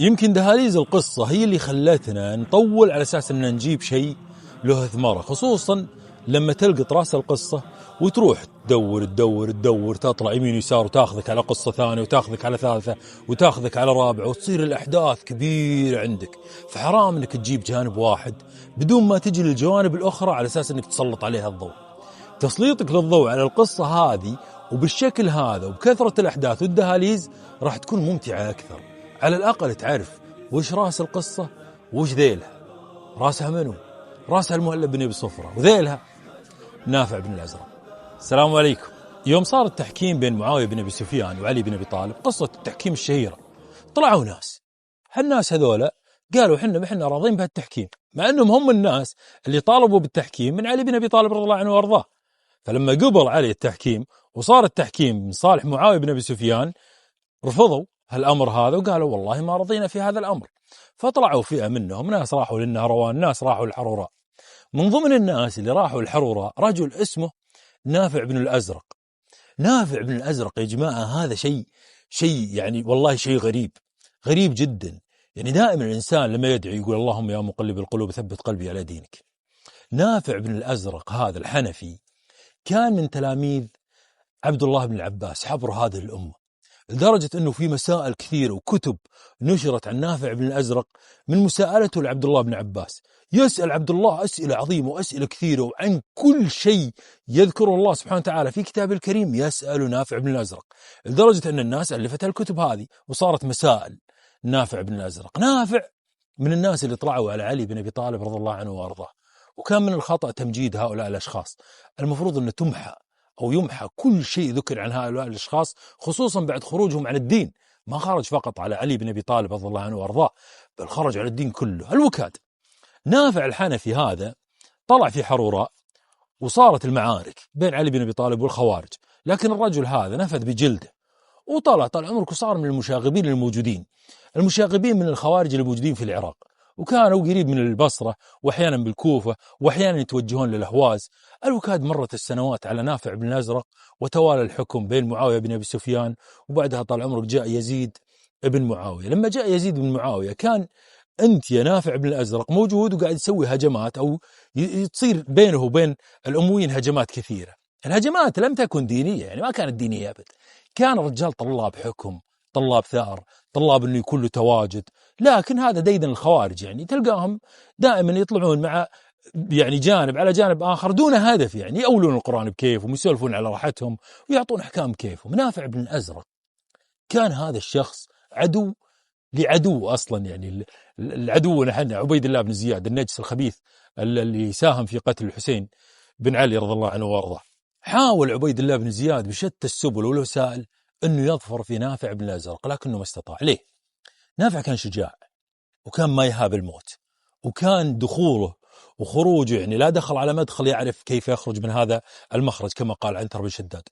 يمكن دهاليز القصة هي اللي خلتنا نطول على أساس أن نجيب شيء له ثمرة، خصوصا لما تلقط راس القصة وتروح تدور تطلع يمين ويسار وتاخذك على قصة ثانية وتاخذك على ثالثة وتاخذك على رابعة وتصير الأحداث كبيرة عندك، فحرام أنك تجيب جانب واحد بدون ما تجي للجوانب الأخرى على أساس أنك تسلط عليها الضوء. تسليطك للضوء على القصة هذه وبالشكل هذا وبكثرة الأحداث والدهاليز راح تكون ممتعة أكثر. على الأقل تعرف وش راس القصة وش ذيلها. راسها منو؟ راسها المهلب بن أبي صفرة، وذيلها نافع بن الأزرق. السلام عليكم. يوم صار التحكيم بين معاوية بن أبي سفيان وعلي بن أبي طالب، قصة التحكيم الشهيرة، طلعوا ناس، هالناس هذولا قالوا حنا راضين بهالتحكيم، مع أنهم هم الناس اللي طالبوا بالتحكيم من علي بن أبي طالب رضي الله عنه وأرضاه. فلما قبل علي التحكيم وصار التحكيم من صالح معاوية بن أبي سفيان، رفضوا هالأمر هذا وقالوا والله ما رضينا في هذا الأمر. فطلعوا فئة منهم، ناس راحوا للنهروان، ناس راحوا للحروراء. من ضمن الناس اللي راحوا للحروراء رجل اسمه نافع بن الأزرق. نافع بن الأزرق يا جماعة هذا شيء يعني والله شيء غريب جدا. يعني دائما الإنسان لما يدعي يقول اللهم يا مقلب القلوب ثبت قلبي على دينك. نافع بن الأزرق هذا الحنفي كان من تلاميذ عبد الله بن العباس حبر هذه الأمة، لدرجة أنه في مسائل كثيرة وكتب نشرت عن نافع بن الأزرق من مساءلته لعبد الله بن عباس. يسأل عبد الله أسئلة عظيمة وأسئلة كثيرة، وعن كل شيء يذكره الله سبحانه وتعالى في كتاب الكريم يسأل نافع بن الأزرق، لدرجة أن الناس ألفت الكتب هذه وصارت مسائل نافع بن الأزرق. نافع من الناس اللي طلعوا على علي بن أبي طالب رضي الله عنه وأرضاه، وكان من الخطأ تمجيد هؤلاء الأشخاص. المفروض أن تمحى أو يمحى كل شيء ذكر عن هؤلاء الأشخاص، خصوصا بعد خروجهم عن الدين. ما خرج فقط على علي بن أبي طالب رضي الله عنه وأرضاه، بل خرج على الدين كله. الوكاد نافع الحنفي هذا طلع في حروراء وصارت المعارك بين علي بن أبي طالب والخوارج، لكن الرجل هذا نفذ بجلده وطلع طال عمرك وصار من المشاغبين الموجودين، المشاغبين من الخوارج الموجودين في العراق، وكانوا قريب من البصرة وأحيانا بالكوفة وأحيانا يتوجهون للأهواز. الوكاد مرت السنوات على نافع بن الأزرق وتوالى الحكم بين معاوية بن أبي سفيان، وبعدها طال عمرك جاء يزيد بن معاوية. لما جاء يزيد بن معاوية كان أنت يا نافع بن الأزرق موجود وقاعد يسوي هجمات أو تصير بينه وبين الأمويين هجمات كثيرة. الهجمات لم تكن دينية، يعني ما كانت دينية أبد، كان رجال طلاب حكم، طلاب ثأر، طلاب أنه يكون له تواجد. لكن هذا ديدن الخوارج، يعني تلقاهم دائما يطلعون مع يعني جانب على جانب آخر دون هدف، يعني يأولون القرآن بكيفهم ويسولفون على راحتهم ويعطون أحكام كيفهم. نافع بن الأزرق كان هذا الشخص عدو لعدو أصلا، يعني العدو نحن عبيد الله بن زياد النجس الخبيث اللي ساهم في قتل الحسين بن علي رضي الله عنه وارضاه. حاول عبيد الله بن زياد بشتى السبل والوسائل أنه يظفر في نافع بن الأزرق، لكنه ما استطاع. ليه؟ نافع كان شجاع وكان ما يهاب الموت، وكان دخوله وخروجه يعني لا دخل على مدخل يعرف كيف يخرج من هذا المخرج كما قال عنتر بن شداد،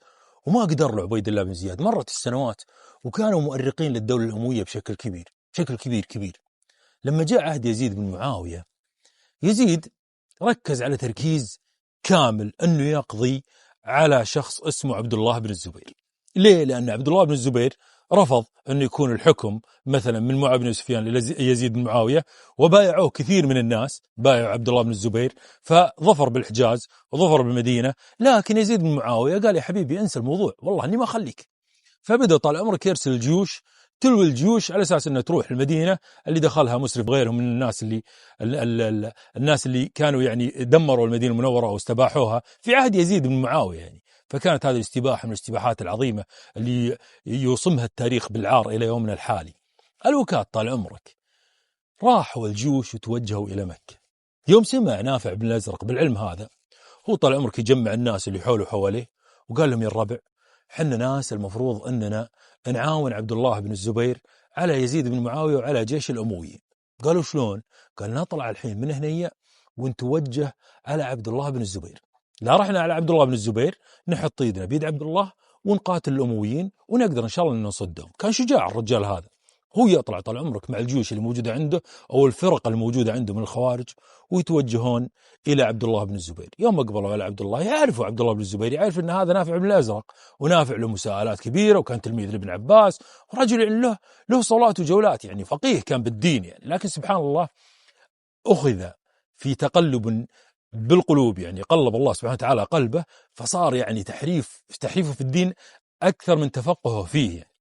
وما قدر له عبيد الله بن زياد. مرت السنوات وكانوا مؤرقين للدولة الأموية بشكل كبير. لما جاء عهد يزيد بن معاوية، يزيد ركز على تركيز كامل أنه يقضي على شخص اسمه عبد الله بن الزبير. ليه؟ لأن عبد الله بن الزبير رفض أن يكون الحكم مثلا من معاوية بن سفيان ليزيد بن معاوية، وبايعوه كثير من الناس، بايعوا عبد الله بن الزبير، فظفر بالحجاز وظفر بالمدينة. لكن يزيد بن معاوية قال يا حبيبي انسى الموضوع، والله أني ما أخليك. فبدأ طال عمرك يرسل الجيوش، تلو الجيوش على أساس أنها تروح المدينة اللي دخلها مسرف غيرهم من الناس الناس اللي كانوا يعني دمروا المدينة المنورة واستباحوها في عهد يزيد بن معاوية يعني. فكانت هذه الاستباحة من الاستباحات العظيمة اللي يوصمها التاريخ بالعار إلى يومنا الحالي. الوكاد طال عمرك راحوا الجيوش وتوجهوا إلى مكة. يوم سمع نافع بن الأزرق بالعلم هذا، هو طال عمرك يجمع الناس اللي حوله حواليه وقال لهم يا الربع، حنا ناس المفروض أننا نعاون عبد الله بن الزبير على يزيد بن معاوية وعلى جيش الأمويين. قالوا شلون؟ قال نطلع الحين من هنية ونتوجه على عبد الله بن الزبير. لا رحنا على عبد الله بن الزبير نحط ايدنا بيد عبد الله ونقاتل الأمويين ونقدر إن شاء الله أن نصدهم. كان شجاع الرجال هذا، هو يطلع طال عمرك مع الجيوش اللي موجودة عنده أو الفرق الموجودة عنده من الخوارج، ويتوجهون إلى عبد الله بن الزبير. يوم أقبلوا على عبد الله يعرفوا عبد الله بن الزبير، يعرف أن هذا نافع بن الأزرق، ونافع له مساءلات كبيرة، وكان تلميذ لابن عباس، ورجل يعني له صولات وجولات، يعني فقيه كان بالدين يعني. لكن سبحان الله أخذ في تقلب بالقلوب، يعني قلب الله سبحانه وتعالى قلبه، فصار يعني تحريفه في الدين أكثر من تفقهه فيه يعني.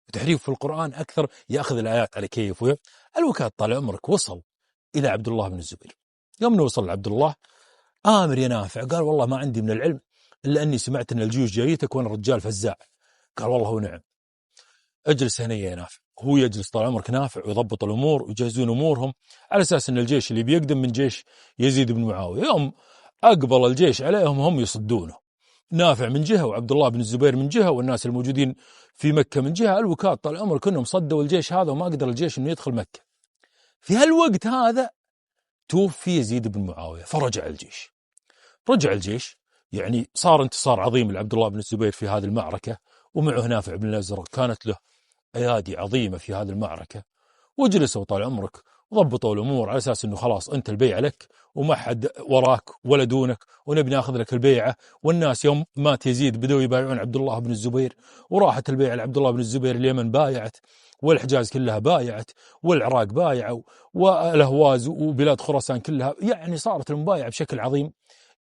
وتحريف في القرآن أكثر، يأخذ الآيات على كيف. الوكاد طال عمرك وصل إلى عبد الله بن الزبير. يوم وصل عبد الله، آمر يا نافع، قال والله ما عندي من العلم إلا أني سمعت أن الجيوش جايتك وأنا رجال فزاع. قال والله ونعم، اجلس هنا يا نافع. هو يجلس طال عمرك نافع ويضبط الأمور ويجهزون أمورهم على أساس أن الجيش اللي بيقدم من جيش يزيد بن معاوية. يوم أقبل الجيش عليهم هم يصدونه، نافع من جهة وعبد الله بن الزبير من جهة والناس الموجودين في مكة من جهة. الوكاد طال عمرك كلهم صدوا الجيش هذا، وما قدر الجيش انه يدخل مكة. في هالوقت هذا توفي يزيد بن معاوية، فرجع الجيش. رجع الجيش، يعني صار انتصار عظيم لعبد الله بن الزبير في هذه المعركة، ومعه نافع بن الأزرق كانت له أيادي عظيمة في هذه المعركة. وجلسوا طال عمرك وضبطوا الأمور على أساس أنه خلاص أنت البيعة لك وما حد وراك ولا دونك، ونبي ناخذ لك البيعة. والناس يوم مات يزيد بدأوا يبايعون عبد الله بن الزبير، وراحت البيعة لعبد الله بن الزبير. اليمن بايعت، والحجاز كلها بايعت، والعراق بايعوا، والأهواز وبلاد خراسان كلها، يعني صارت المبايعة بشكل عظيم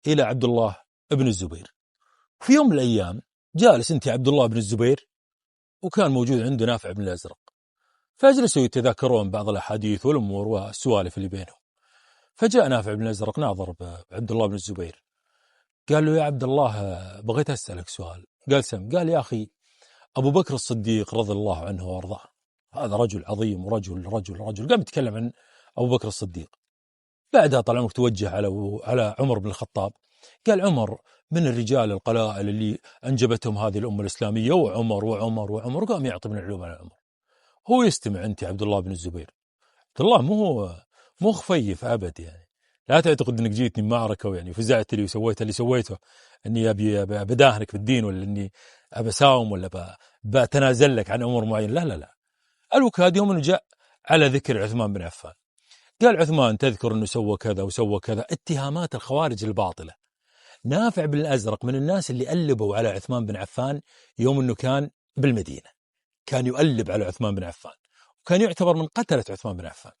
إلى عبد الله بن الزبير. في يوم من الأيام جالس أنت عبد الله بن الزبير، وكان موجود عنده نافع بن الأزرق، فاجلسوا يتذاكرون بعض الأحاديث والأمور والسوالف اللي بينهم. فجاء نافع بن الأزرق ناظر بعبد الله بن الزبير، قال له يا عبد الله بغيت أسألك سؤال. قال سم. قال يا أخي أبو بكر الصديق رضي الله عنه وارضاه، هذا رجل عظيم ورجل رجل رجل. قام يتكلم عن أبو بكر الصديق. بعدها طال عمرك توجه على عمر بن الخطاب، قال عمر من الرجال القلائل اللي أنجبتهم هذه الأمة الإسلامية، وعمر وعمر وعمر. قام يعطي من العلوم على عمر. هو يستمع أنت عبد الله بن الزبير. عبد الله مو خفيف أبد يعني. لا تعتقد أنك جيتني معركة ويعني فزعت لي وسويت اللي سويته أني أبي بداهنك بالدين، ولا أني أبي أساوم، ولا بتنازل لك عن أمور معينة. لا لا لا. الوكاد يوم أنه جاء على ذكر عثمان بن عفان، قال عثمان تذكر أنه سوى كذا وسوى كذا، اتهامات الخوارج الباطلة. نافع بن الأزرق من الناس اللي ألبوا على عثمان بن عفان يوم أنه كان بالمدينة، كان يؤلب على عثمان بن عفان، وكان يعتبر من قتلة عثمان بن عفان.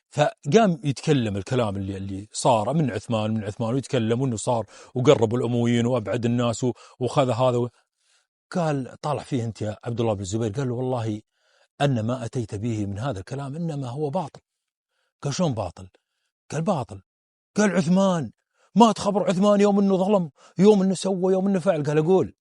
فقام يتكلم الكلام اللي صار من عثمان ويتكلم انه صار وقرب الامويين وابعد الناس وخذ هذا قال طالع فيه انت يا عبد الله بن الزبير. قال له والله ان ما اتيت به من هذا الكلام انما هو باطل. قال شلون باطل؟ قال باطل. قال عثمان، ما تخبر عثمان يوم انه ظلم، يوم انه سوى، يوم انه فعل. قال اقول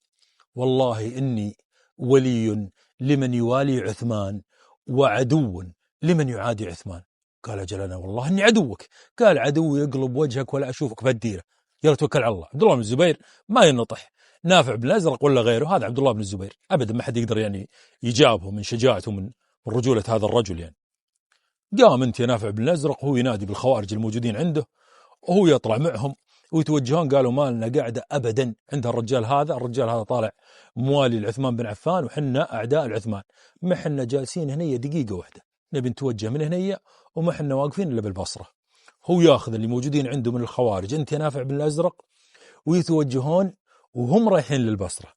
والله اني ولي لمن يوالي عثمان وعدو لمن يعادي عثمان. قال أجل أنا والله إني عدوك. قال عدو يقلب وجهك ولا أشوفك بديره، يلا توكل على الله. عبد الله بن الزبير ما ينطح نافع بن الأزرق ولا غيره، هذا عبد الله بن الزبير أبدا ما حد يقدر يعني يجابه من شجاعته من رجولة هذا الرجل يعني. قام أنت يا نافع بن الأزرق هو ينادي بالخوارج الموجودين عنده، وهو يطلع معهم ويتوجهون. قالوا ما لنا قاعدة أبدا عند الرجال هذا طالع موالي لعثمان بن عفان، وحنا أعداء العثمان، ما حنا جالسين هنا دقيقة واحدة، نبي نتوجه من هنا وما حنا واقفين إلا بالبصرة. هو ياخذ اللي موجودين عنده من الخوارج أنت يا نافع بن الأزرق، ويتوجهون وهم رايحين للبصرة.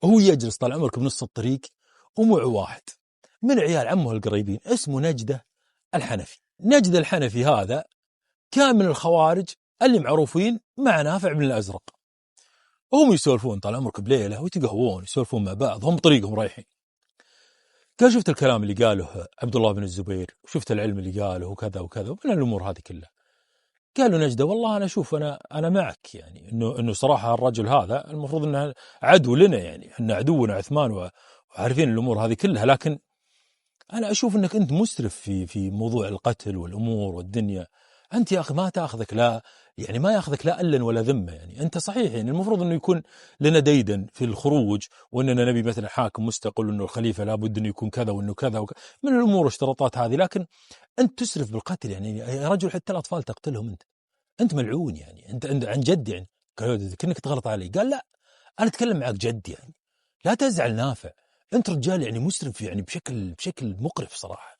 هو يجلس طال عمرك بنص الطريق، ومعه واحد من عيال عمه القريبين اسمه نجدة الحنفي. نجدة الحنفي هذا كان من الخوارج اللي معروفين مع نافع بن الأزرق. وهم يسولفون طال عمرك بليلة ويتقهوون يسولفون مع بعض، هم طريقهم رايحين. قال شفت الكلام اللي قاله عبد الله بن الزبير، وشفت العلم اللي قاله وكذا وكذا ومن الأمور هذه كلها. قالوا نجدة والله أنا أشوف أنا معك يعني إنه صراحة الرجل هذا المفروض إنه عدو لنا، يعني إحنا عدونا عثمان وعارفين الأمور هذه كلها، لكن أنا أشوف إنك أنت مسرف في موضوع القتل والأمور والدنيا. أنت يا أخي ما تأخذك لا يعني ما يأخذك لا ألا ولا ذمة، يعني أنت صحيح يعني المفروض أنه يكون لنا ديدا في الخروج، وأننا نبي مثلا حاكم مستقل، وأنه الخليفة لابد أنه يكون كذا وأنه كذا من الأمور والاشتراطات هذه. لكن أنت تسرف بالقتل، يعني يا رجل حتى الأطفال تقتلهم، أنت ملعون يعني، أنت عن جد يعني. قالوا كأنك تغلط علي. قال لا أنا أتكلم معك جد يعني، لا تزعل نافع، أنت رجال يعني مسرف يعني بشكل مقرف صراحة.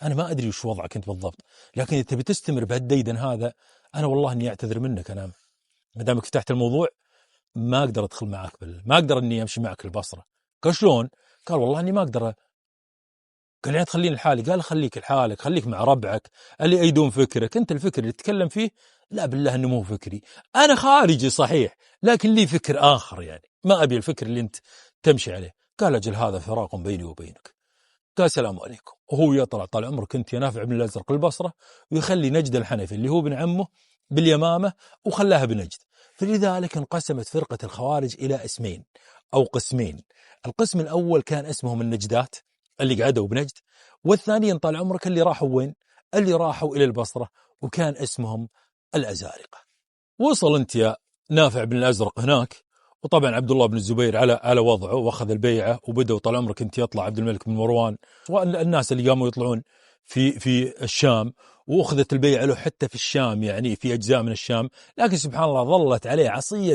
أنا ما أدري وش وضعك أنت بالضبط، لكن إذا تبي تستمر بهالديدن هذا أنا والله إني أعتذر منك. أنا ما دامك فتحت الموضوع ما أقدر أدخل معك ما أقدر إني أمشي معك البصرة. قال شلون؟ قال والله إني ما أقدر. قال يعني تخليني لحالي؟ قال خليك لحالك، خليك مع ربعك اللي يأيدون فكرك. أنت الفكر اللي تتكلم فيه لا بالله إنه مو فكري، أنا خارجي صحيح لكن لي فكر آخر، يعني ما أبي الفكر اللي أنت تمشي عليه. قال أجل هذا فراق بيني وبينك. قال السلام عليكم. وهو يطلع طال عمرك أنت يا نافع بن الأزرق البصرة، ويخلي نجد الحنفي اللي هو ابن عمه باليمامة وخلاها بنجد. فلذلك انقسمت فرقة الخوارج إلى اسمين أو قسمين. القسم الأول كان اسمهم النجدات اللي قعدوا بنجد، والثانيين طال عمرك اللي راحوا وين؟ اللي راحوا إلى البصرة وكان اسمهم الأزارقة. وصل أنت يا نافع بن الأزرق هناك، وطبعا عبد الله بن الزبير على وضعه واخذ البيعة، وبدأوا طال عمرك انت يطلع عبد الملك بن مروان والناس اللي قاموا يطلعون في الشام، واخذت البيعة له حتى في الشام، يعني في أجزاء من الشام. لكن سبحان الله ظلت عليه عصية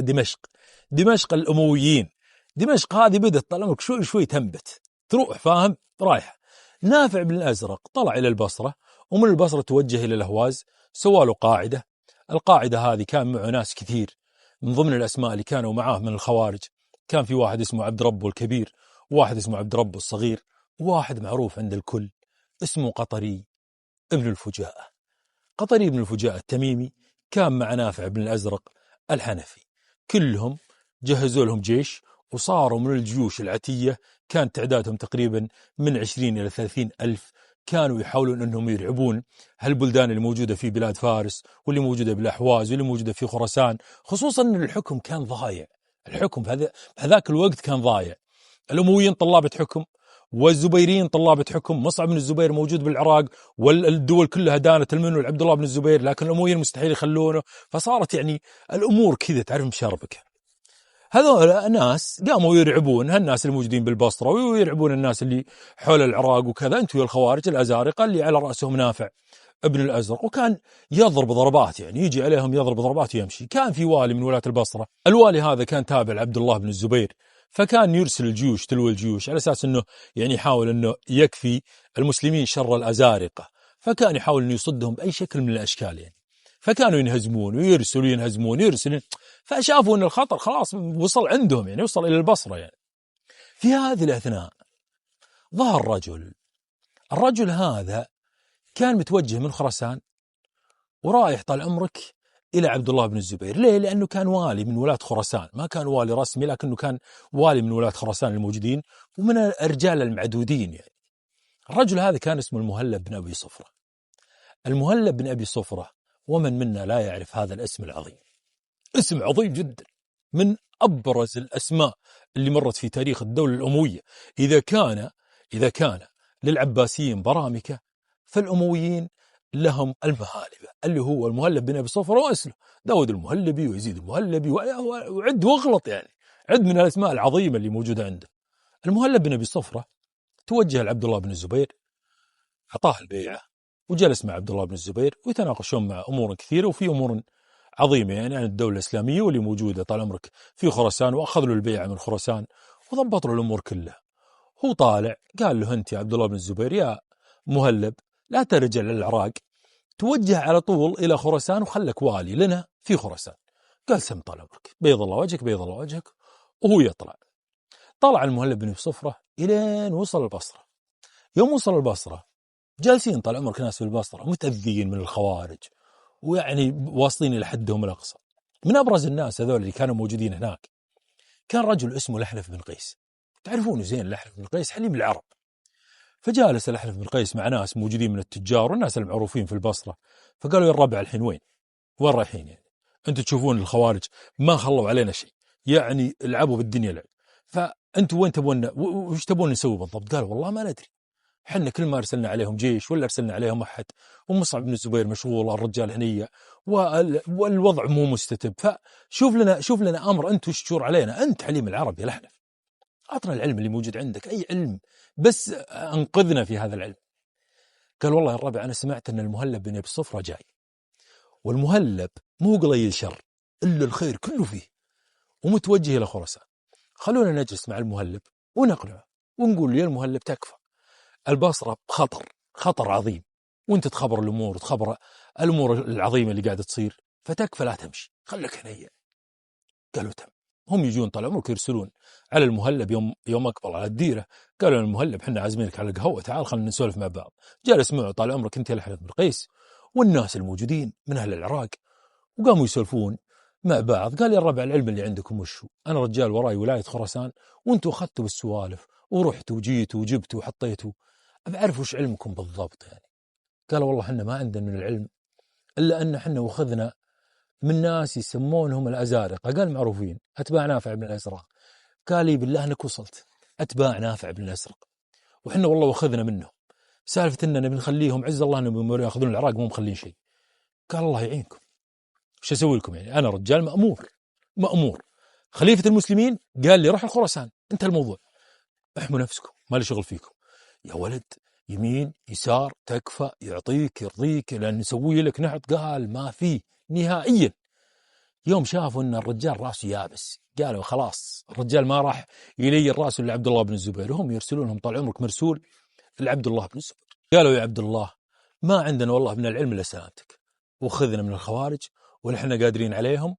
دمشق الأمويين. دمشق هذه بدأت طال عمرك شوي شوي تنبت تروح، فاهم، رايحة. نافع بن الأزرق طلع إلى البصرة، ومن البصرة توجه إلى الأهواز، سوى له قاعدة. القاعدة هذه كان معه ناس كثير. من ضمن الأسماء اللي كانوا معاه من الخوارج كان في واحد اسمه عبد ربه الكبير، وواحد اسمه عبد ربه الصغير، وواحد معروف عند الكل اسمه قطري ابن الفجاءة. قطري ابن الفجاءة التميمي كان مع نافع بن الأزرق الحنفي. كلهم جهزوا لهم جيش، وصاروا من الجيوش العتية، كان تعدادهم تقريبا من 20 إلى 30 ألف. كانوا يحاولون أنهم يرعبون هالبلدان اللي موجودة في بلاد فارس، واللي موجودة بالأحواز، واللي موجودة في خراسان، خصوصا أن الحكم كان ضايع. الحكم بهذاك الوقت كان ضايع. الأمويين طلابة حكم، والزبيريين طلابة حكم. مصعب بن الزبير موجود بالعراق، والدول كلها دانت منه لعبد الله بن الزبير، لكن الأمويين مستحيل يخلونه. فصارت يعني الأمور كذا تعرف مشاربكة. هذول ناس قاموا يرعبون هالناس الموجودين بالبصرة، ويرعبون الناس اللي حول العراق وكذا. انتوا الخوارج الأزارقة اللي على رأسهم نافع ابن الأزرق، وكان يضرب ضربات، يعني يجي عليهم يضرب ضربات ويمشي. كان في والي من ولاة البصرة، الوالي هذا كان تابع لعبد الله بن الزبير، فكان يرسل الجيوش تلو الجيوش على أساس أنه يعني يحاول أنه يكفي المسلمين شر الأزارقة. فكان يحاول أنه يصدهم بأي شكل من الأشكال يعني. فكانوا ينهزمون ويرسلوا، ينهزمون يرسلون. فشافوا أن الخطر خلاص وصل عندهم، يعني وصل إلى البصرة يعني. في هذه الأثناء ظهر الرجل هذا كان متوجه من خراسان ورايح طال عمرك إلى عبد الله بن الزبير. ليه؟ لأنه كان والي من ولاة خراسان، ما كان والي رسمي لكنه كان والي من ولاة خراسان الموجودين، ومن الرجال المعدودين يعني. الرجل هذا كان اسمه المهلب بن أبي صفرة. المهلب بن أبي صفرة، ومن منا لا يعرف هذا الاسم العظيم؟ اسم عظيم جدا، من أبرز الأسماء اللي مرت في تاريخ الدولة الأموية. إذا كان للعباسيين برامكة، فالأمويين لهم المهالبة، اللي هو المهلب بن أبي صفرة وأسله داود المهلبي ويزيد المهلبي، وعد واغلط يعني، عد من الأسماء العظيمة اللي موجودة عنده. المهلب بن أبي صفرة توجه لعبد الله بن الزبير، أعطاه البيعة، وجلس مع عبد الله بن الزبير ويتناقشون مع أمور كثيرة، وفي أمور عظيمة يعني عن الدولة الإسلامية واللي موجودة طال عمرك في خراسان. وأخذ له البيعة من خراسان وضبط له الأمور كلها. هو طالع قال له أنت يا عبد الله بن الزبير يا مهلب لا ترجع للعراق، توجه على طول إلى خراسان وخلك والي لنا في خراسان. قال سم طال عمرك، بيض الله وجهك بيض الله وجهك. وهو يطلع. طلع المهلب بن صفرة إلين وصل البصرة. يوم وصل البصرة جالسين طال عمرك ناس في البصرة متأذين من الخوارج، ويعني واصلين إلى حدهم الأقصى. من أبرز الناس هذول اللي كانوا موجودين هناك كان رجل اسمه الأحنف بن قيس. تعرفونه زين الأحنف بن قيس، حليم العرب. فجالس الأحنف بن قيس مع ناس موجودين من التجار والناس المعروفين في البصرة. فقالوا يا الربع الحين وين رايحين يعني؟ أنتوا تشوفون الخوارج ما خلوا علينا شيء، يعني لعبوا بالدنيا لعب، فأنتوا وين تبون وش تبون نسوي بالضبط؟ قالوا والله ما ندري، حنا كل ما أرسلنا عليهم جيش ولا أرسلنا عليهم أحد، ومصعب بن الزبير مشغول، الرجال هنية، والوضع مو مستتب. فشوف لنا أمر، أنت وش تشور علينا؟ أنت حليم العرب يا الأحنف، أعطنا العلم اللي موجود عندك، أي علم بس أنقذنا في هذا العلم. قال والله يا الربع أنا سمعت أن المهلب بن أبي صفرة جاي، والمهلب مو قليل شر إلا الخير كله فيه، ومتوجه إلى خراسان. خلونا نجلس مع المهلب ونقنعه ونقول له يا المهلب تكفى، البصرة خطر، خطر عظيم، وانت تخبر الامور وتخبر الامور العظيمه اللي قاعده تصير، فتكفى لا تمشي، خليك هنا. قالوا تم. هم يجون طال عمرك يرسلون على المهلب يوم اقبل على الديره، قالوا المهلب احنا عازمينك على القهوه، تعال خلينا نسولف مع بعض. جالس معه طال عمرك انت الحنف بن قيس والناس الموجودين من اهل العراق، وقاموا يسولفون مع بعض. قال يا الربع العلم اللي عندكم وشو؟ انا رجال وراي ولايه خراسان، وانتم اخذتوا بالسوالف ورحتوا وجيتوا وجبتوا وحطيتوا، بعرف وش علمكم بالضبط يعني. قال والله احنا ما عندنا من العلم الا ان احنا واخذنا من ناس يسمونهم الازارقه. قال معروفين، اتباع نافع بن الازرق. قال لي بالله انك وصلت، اتباع نافع بن الازرق، وحنا والله واخذنا منهم سالفه اننا بنخليهم عز الله انهم ياخذون العراق مو مخلين شيء. قال الله يعينكم، وش اسوي لكم يعني؟ انا رجال مامور خليفه المسلمين قال لي روح الخراسان، انتهى الموضوع، احموا نفسكم ما لي شغل فيكم. يا ولد يمين يسار تكفى، يعطيك يرضيك لان نسوي لك نحط. قال ما في نهائيا. يوم شافوا ان الرجال راسه يابس قالوا خلاص الرجال ما راح يلي الراس الا عبد الله بن الزبير، وهم يرسلونهم طال عمرك مرسول لعبد الله بن الزبير. قالوا يا عبد الله ما عندنا والله من العلم الا سلامتك، وخذنا من الخوارج ونحن قادرين عليهم،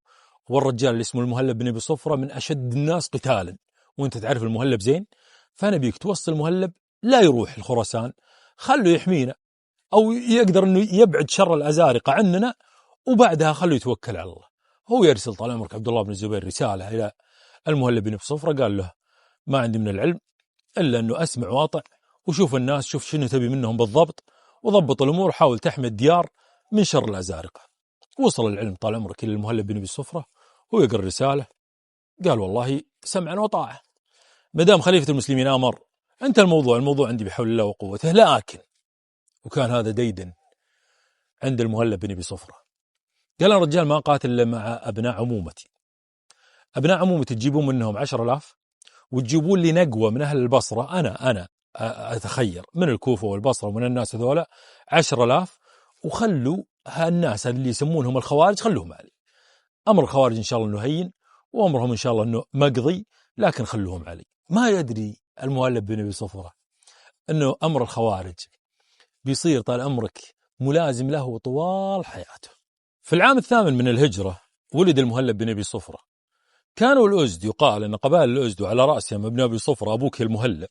والرجال اللي اسمه المهلب بن ابي صفره من اشد الناس قتالا، وانت تعرف المهلب زين، فنبيك توصل المهلب لا يروح الخراسان، خلوا يحمينا او يقدر انه يبعد شر الازارقه عننا، وبعدها خلوا يتوكل على الله. هو يرسل طال عمرك عبد الله بن الزبير رساله الى المهلب بن ابي صفره، قال له ما عندي من العلم الا انه اسمع واطع، وشوف الناس شوف شنو تبي منهم بالضبط، وضبط الامور، حاول تحمي الديار من شر الازارقه. وصل العلم طال عمرك الى المهلب بن ابي صفره، هو يقرا الرساله، قال والله سمعا وطاعه، ما دام خليفه المسلمين امر انت الموضوع عندي بحول الله وقوته. لكن وكان هذا ديدا عند المهلب بن ابي صفره، قال أنا رجال ما قاتل إلا مع أبناء عمومتي، أبناء عمومتي تجيبون منهم 10,000 وتجيبون لي نقوة من أهل البصرة، أنا أتخير من الكوفة والبصرة ومن الناس هذولا 10,000، وخلوا هالناس اللي يسمونهم الخوارج خلوهم علي. أمر الخوارج إن شاء الله أنه هين، وأمرهم إن شاء الله أنه مقضي، لكن خلوهم علي. ما يدري المهلب بن أبي صفرة أنه أمر الخوارج بيصير طال عمرك ملازم له طوال حياته. في العام 8 من الهجرة ولد المهلب بن أبي صفرة. كانوا الأزد، يقال أن قبائل الأزد وعلى رأسهم ابن أبي صفرة أبوك المهلب،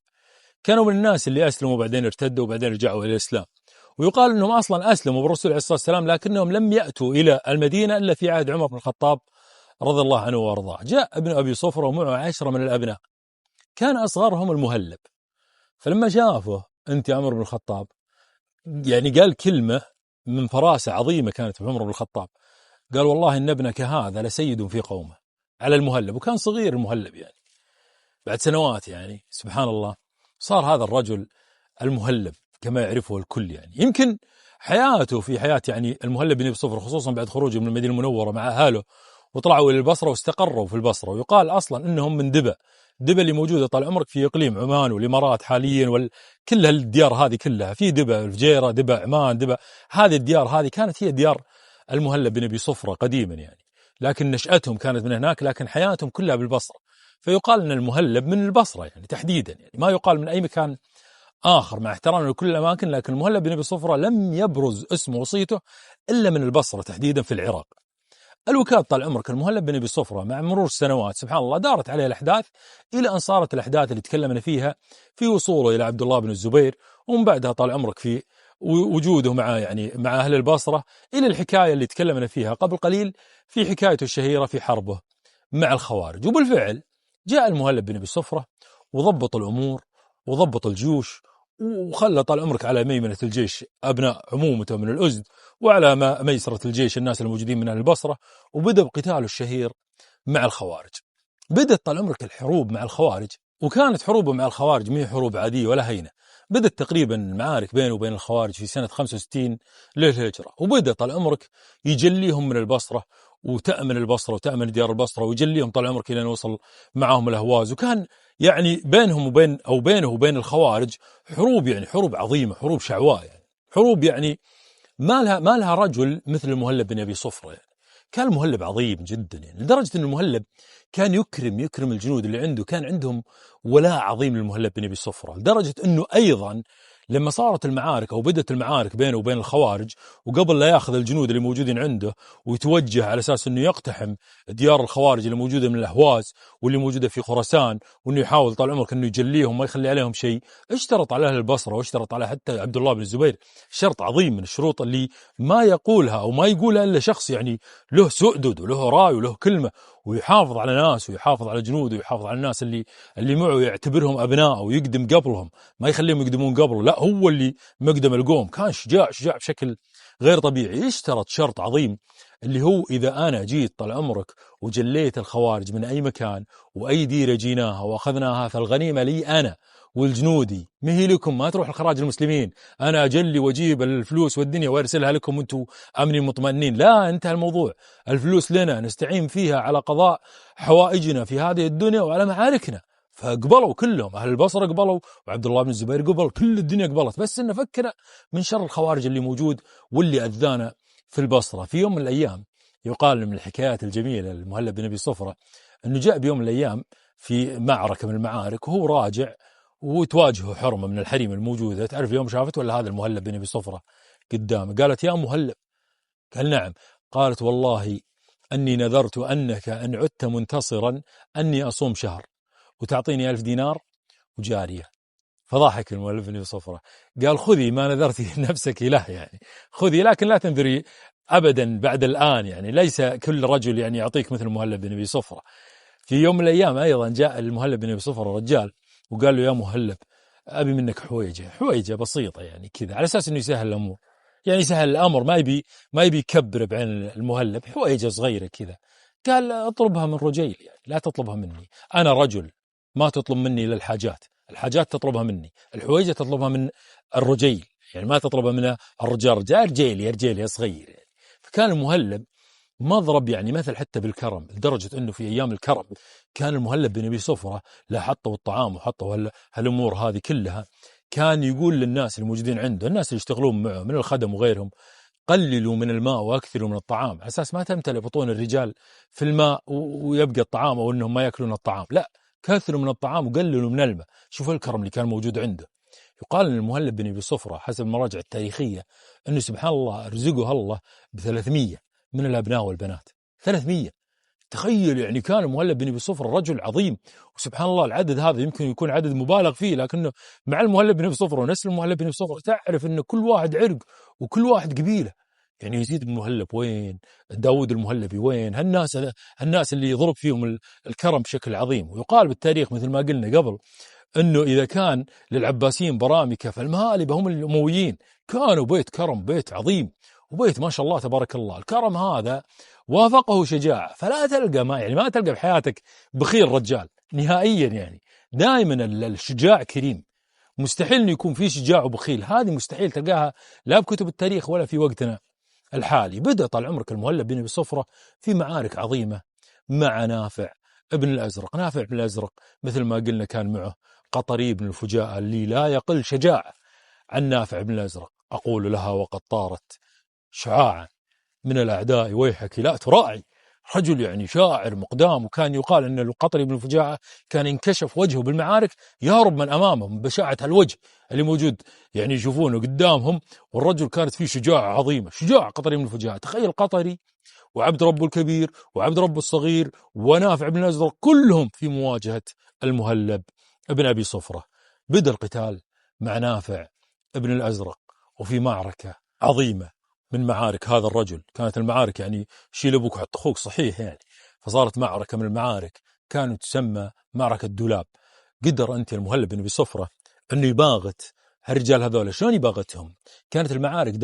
كانوا من الناس اللي أسلموا وبعدين ارتدوا وبعدين رجعوا إلى الإسلام، ويقال أنهم أصلا أسلموا بالرسول عليه الصلاة والسلام، لكنهم لم يأتوا إلى المدينة إلا في عهد عمر بن الخطاب رضي الله عنه وارضاه. جاء ابن أبي صفرة ومعه 10 من الأبناء، كان أصغرهم المهلب. فلما شافه أنت عمر بن الخطاب يعني قال كلمة من فراسة عظيمة كانت في عمر بن الخطاب، قال والله إن ابنك هذا لسيد في قومه، على المهلب. وكان صغير المهلب يعني، بعد سنوات يعني سبحان الله صار هذا الرجل المهلب كما يعرفه الكل. يعني يمكن حياته في حياة يعني المهلب بن أبي صفر، خصوصا بعد خروجه من المدينة المنورة مع أهله وطلعوا إلى البصرة واستقروا في البصرة. ويقال أصلا إنهم من دبا اللي موجودة طال عمرك في إقليم عمان والإمارات حاليا، كل الديار هذه كلها في دبا، الفجيرة، دبا عمان، دبا، هذه الديار هذه كانت هي ديار المهلب بن أبي صفرة قديما يعني، لكن نشأتهم كانت من هناك، لكن حياتهم كلها بالبصرة. فيقال أن المهلب من البصرة يعني تحديدا، يعني ما يقال من أي مكان آخر مع احترامنا لكل الأماكن، لكن المهلب بن أبي صفرة لم يبرز اسمه وصيته إلا من البصرة تحديدا في العراق. الوكالة طال عمرك المهلب بن أبي صفرة مع مرور السنوات سبحان الله دارت عليه الأحداث، إلى أن صارت الأحداث اللي تكلمنا فيها في وصوله إلى عبد الله بن الزبير، ومن بعدها طال عمرك في وجوده مع أهل البصرة، إلى الحكاية اللي تكلمنا فيها قبل قليل في حكايته الشهيرة في حربه مع الخوارج. وبالفعل جاء المهلب بن أبي صفرة وضبط الأمور وضبط الجيوش، وخلى طال عمرك على ميمنة الجيش أبناء عمومته من الأزد، وعلى ميسرة الجيش الناس الموجودين من أهل البصرة، وبدأ بقتاله الشهير مع الخوارج. بدأت طال عمرك الحروب مع الخوارج، وكانت حروبه مع الخوارج ما هي حروب عادية ولا هينة. بدأت تقريبا المعارك بينه وبين الخوارج في سنة 65 للهجرة، وبدأ طال عمرك يجليهم من البصرة وتأمن البصرة وتأمن ديار البصرة، ويجليهم طال عمرك إلى أن وصل معهم الأهواز. وكان يعني بينهم وبين أو بينه وبين الخوارج حروب، يعني حروب عظيمة، حروب شعواء، يعني حروب يعني ما لها رجل مثل المهلب بن أبي صفرة. يعني كان المهلب عظيم جدا، يعني لدرجة أن المهلب كان يكرم الجنود اللي عنده، كان عندهم ولاء عظيم للمهلب بن أبي صفرة، لدرجة أنه أيضا لما صارت المعارك أو بدأت المعارك بينه وبين الخوارج، وقبل لا ياخذ الجنود اللي موجودين عنده ويتوجه على أساس أنه يقتحم ديار الخوارج اللي موجودة من الأهواز واللي موجودة في خراسان، وأنه يحاول طال عمرك أنه يجليهم ما يخلي عليهم شيء، اشترط على أهل البصرة واشترط على حتى عبد الله بن الزبير شرط عظيم من الشروط اللي ما يقولها أو ما يقولها إلا شخص يعني له سؤدد وله راي وله كلمة، ويحافظ على ناس ويحافظ على جنود ويحافظ على الناس اللي معه، يعتبرهم أبناء ويقدم قبلهم، ما يخليهم يقدمون قبله، لا هو اللي مقدم القوم. كان شجاع بشكل غير طبيعي. يشترط شرط عظيم اللي هو إذا أنا جيت طال عمرك وجليت الخوارج من أي مكان وأي ديرة جيناها وأخذناها، فالغنيمة لي أنا والجنودي، ما هي لكم، ما تروح لخراج المسلمين، أنا أجلي وأجيب الفلوس والدنيا وأرسلها لكم وأنتم أمنين مطمئنين. لا، انتهى الموضوع، الفلوس لنا نستعين فيها على قضاء حوائجنا في هذه الدنيا وعلى معاركنا. فقبلوا كلهم، أهل البصرة قبلوا، وعبد الله بن الزبير قبل، كل الدنيا قبلت، بس إنه فكنا من شر الخوارج اللي موجود واللي أذانا في البصرة. في يوم من الأيام يقال من الحكايات الجميلة المهلب بن أبي صفرة أنه جاء بيوم من الأيام في معركة من المعارك وهو راجع وتواجهه حرمة من الحريم الموجودة. تعرف اليوم شافت ولا هذا المهلب بن أبي صفرة قدامه؟ قالت يا مهلب. قال نعم. قالت والله أني نذرت أنك إن عدت منتصرا أني أصوم شهر وتعطيني 1000 دينار وجارية. فضحك المؤلف بن صفرة قال خذي ما نذرتي نفسك له، يعني خذي لكن لا تنذري أبدا بعد الآن، يعني ليس كل رجل يعني يعطيك مثل المهلب بن أبي صفرة. في يوم من الأيام أيضا جاء المهلب بن أبي صفرة رجال وقال له يا مهلب أبي منك حويجة بسيطة يعني كذا، على أساس أنه يسهل الأمور، يعني يسهل الأمر، ما يبي يكبر بعين المهلب، حويجة صغيرة كذا. قال اطلبها من رجيل، يعني لا تطلبها مني، أنا رجل ما تطلب مني للحاجات، الحاجات تطلبها مني، الحويجة تطلبها من الرجيل، يعني ما تطلبها من الرجال، رجال يا رجيل يا صغير يعني. فكان المهلب مضرب يعني مثل حتى بالكرم، لدرجة أنه في أيام الكرم كان المهلب بن أبي صفرة لا حطوا الطعام وحطوا هالأمور هذه كلها، كان يقول للناس الموجودين عنده، الناس اللي يشتغلون معه من الخدم وغيرهم، قللوا من الماء واكثروا من الطعام، على اساس ما تمتلئ بطون الرجال في الماء ويبقى الطعام او انهم ما ياكلون الطعام، لا كثروا من الطعام وقللوا من الماء. شوفوا الكرم اللي كان موجود عنده. يقال ان المهلب بن ابي صفرة حسب المراجع التاريخيه انه سبحان الله ارزقه الله ب300 من الابناء والبنات. 300، تخيل، يعني كان المهلب بن ابي صفرة رجل عظيم، وسبحان الله العدد هذا يمكن يكون عدد مبالغ فيه، لكنه مع المهلب بن ابي صفرة ونسل المهلب بن ابي صفرة تعرف ان كل واحد عرق وكل واحد قبيله. يعني يزيد بن المهلب وين، داود المهلبي وين، هالناس اللي يضرب فيهم الكرم بشكل عظيم. ويقال بالتاريخ مثل ما قلنا قبل انه اذا كان للعباسيين برامكه فالمهالبه هم الامويين، كانوا بيت كرم، بيت عظيم وبيت ما شاء الله تبارك الله. الكرم هذا وافقه شجاعه، فلا تلقى ما تلقى بحياتك بخيل رجال نهائيا، يعني دائما الشجاع كريم، مستحيل انه يكون في شجاع وبخيل، هذه مستحيل تلقاها لا بكتب التاريخ ولا في وقتنا الحالي. بدأ طال عمرك المهلب بن أبي صفرة في معارك عظيمة مع نافع ابن الأزرق. نافع بن الأزرق مثل ما قلنا كان معه قطري بن الفجاء اللي لا يقل شجاعة عن نافع بن الأزرق. أقول لها وقد طارت شعاعا من الأعداء ويحك لا تراعي، رجل يعني شاعر مقدام. وكان يقال أن القطري بن الفجاعة كان ينكشف وجهه بالمعارك يهرب من أمامه من بشاعة الوجه اللي موجود، يعني يشوفونه قدامهم، والرجل كانت فيه شجاعة عظيمة، شجاع قطري بن الفجاعة. تخيل قطري وعبد رب الكبير وعبد رب الصغير ونافع بن الأزرق كلهم في مواجهة المهلب ابن أبي صفرة. بدأ القتال مع نافع ابن الأزرق وفي معركة عظيمة من معارك هذا الرجل. كانت المعارك يعني شيل أبوك وحط أخوك صحيح يعني، فصارت معركة من المعارك كانت تسمى معركة دولاب. قدر أنت المهلب بن أبي صفرة أنه يباغت هالرجال هذول. شلون يباغتهم؟ كانت المعارك